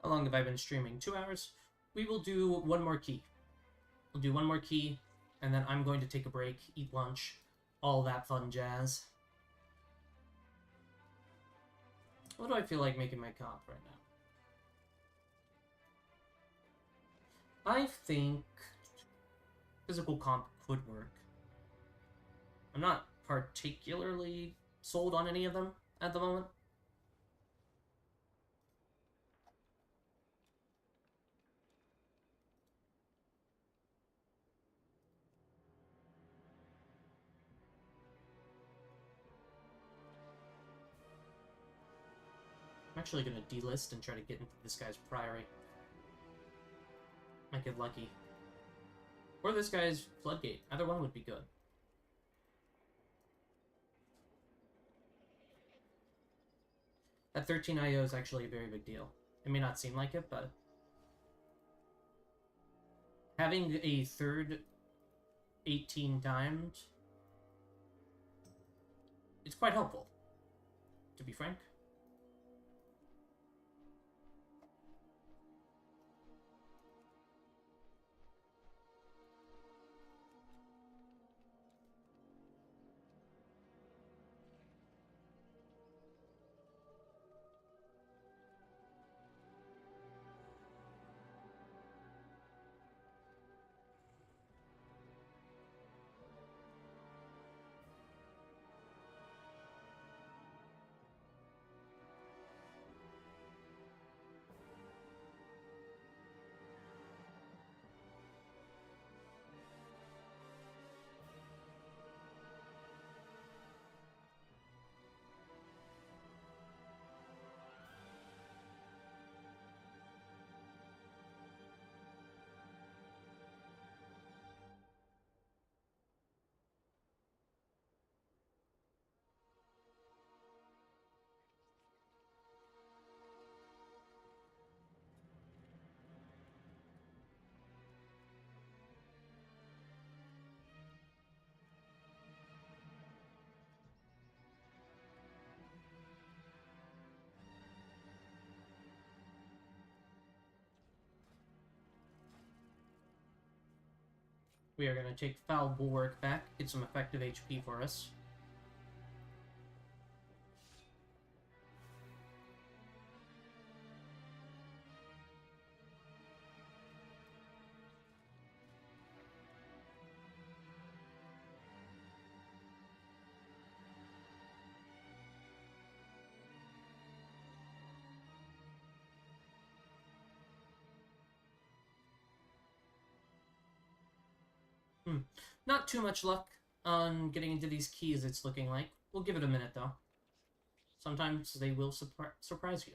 How long have I been streaming? 2 hours? We will do one more key. We'll do one more key, and then I'm going to take a break, eat lunch, all that fun jazz. What do I feel like making my comp right now? I think physical comp could work. I'm not particularly sold on any of them at the moment. I'm actually going to delist and try to get into this guy's priory. Might get lucky. Or this guy's floodgate. Either one would be good. That 13 IO is actually a very big deal. It may not seem like it, but having a third 18 timed, it's quite helpful, to be frank. We are going to take Foul Bulwark back, get some effective HP for us. Not too much luck on getting into these keys, it's looking like. We'll give it a minute, though. Sometimes they will surprise you.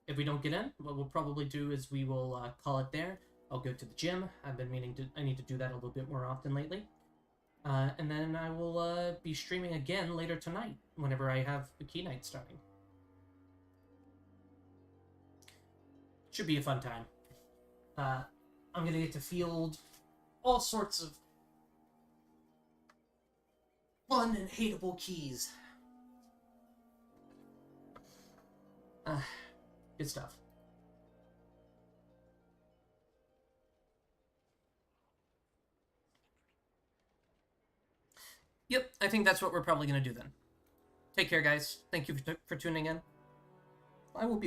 If we don't get in, what we'll probably do is we will call it there. I'll go to the gym. I've been meaning to... I need to do that a little bit more often lately. And then I will be streaming again later tonight, whenever I have the key night starting. Should be a fun time. I'm gonna get to field all sorts of fun and hateable keys. Good stuff. Yep, I think that's what we're probably gonna do then. Take care, guys. Thank you for tuning in. I will be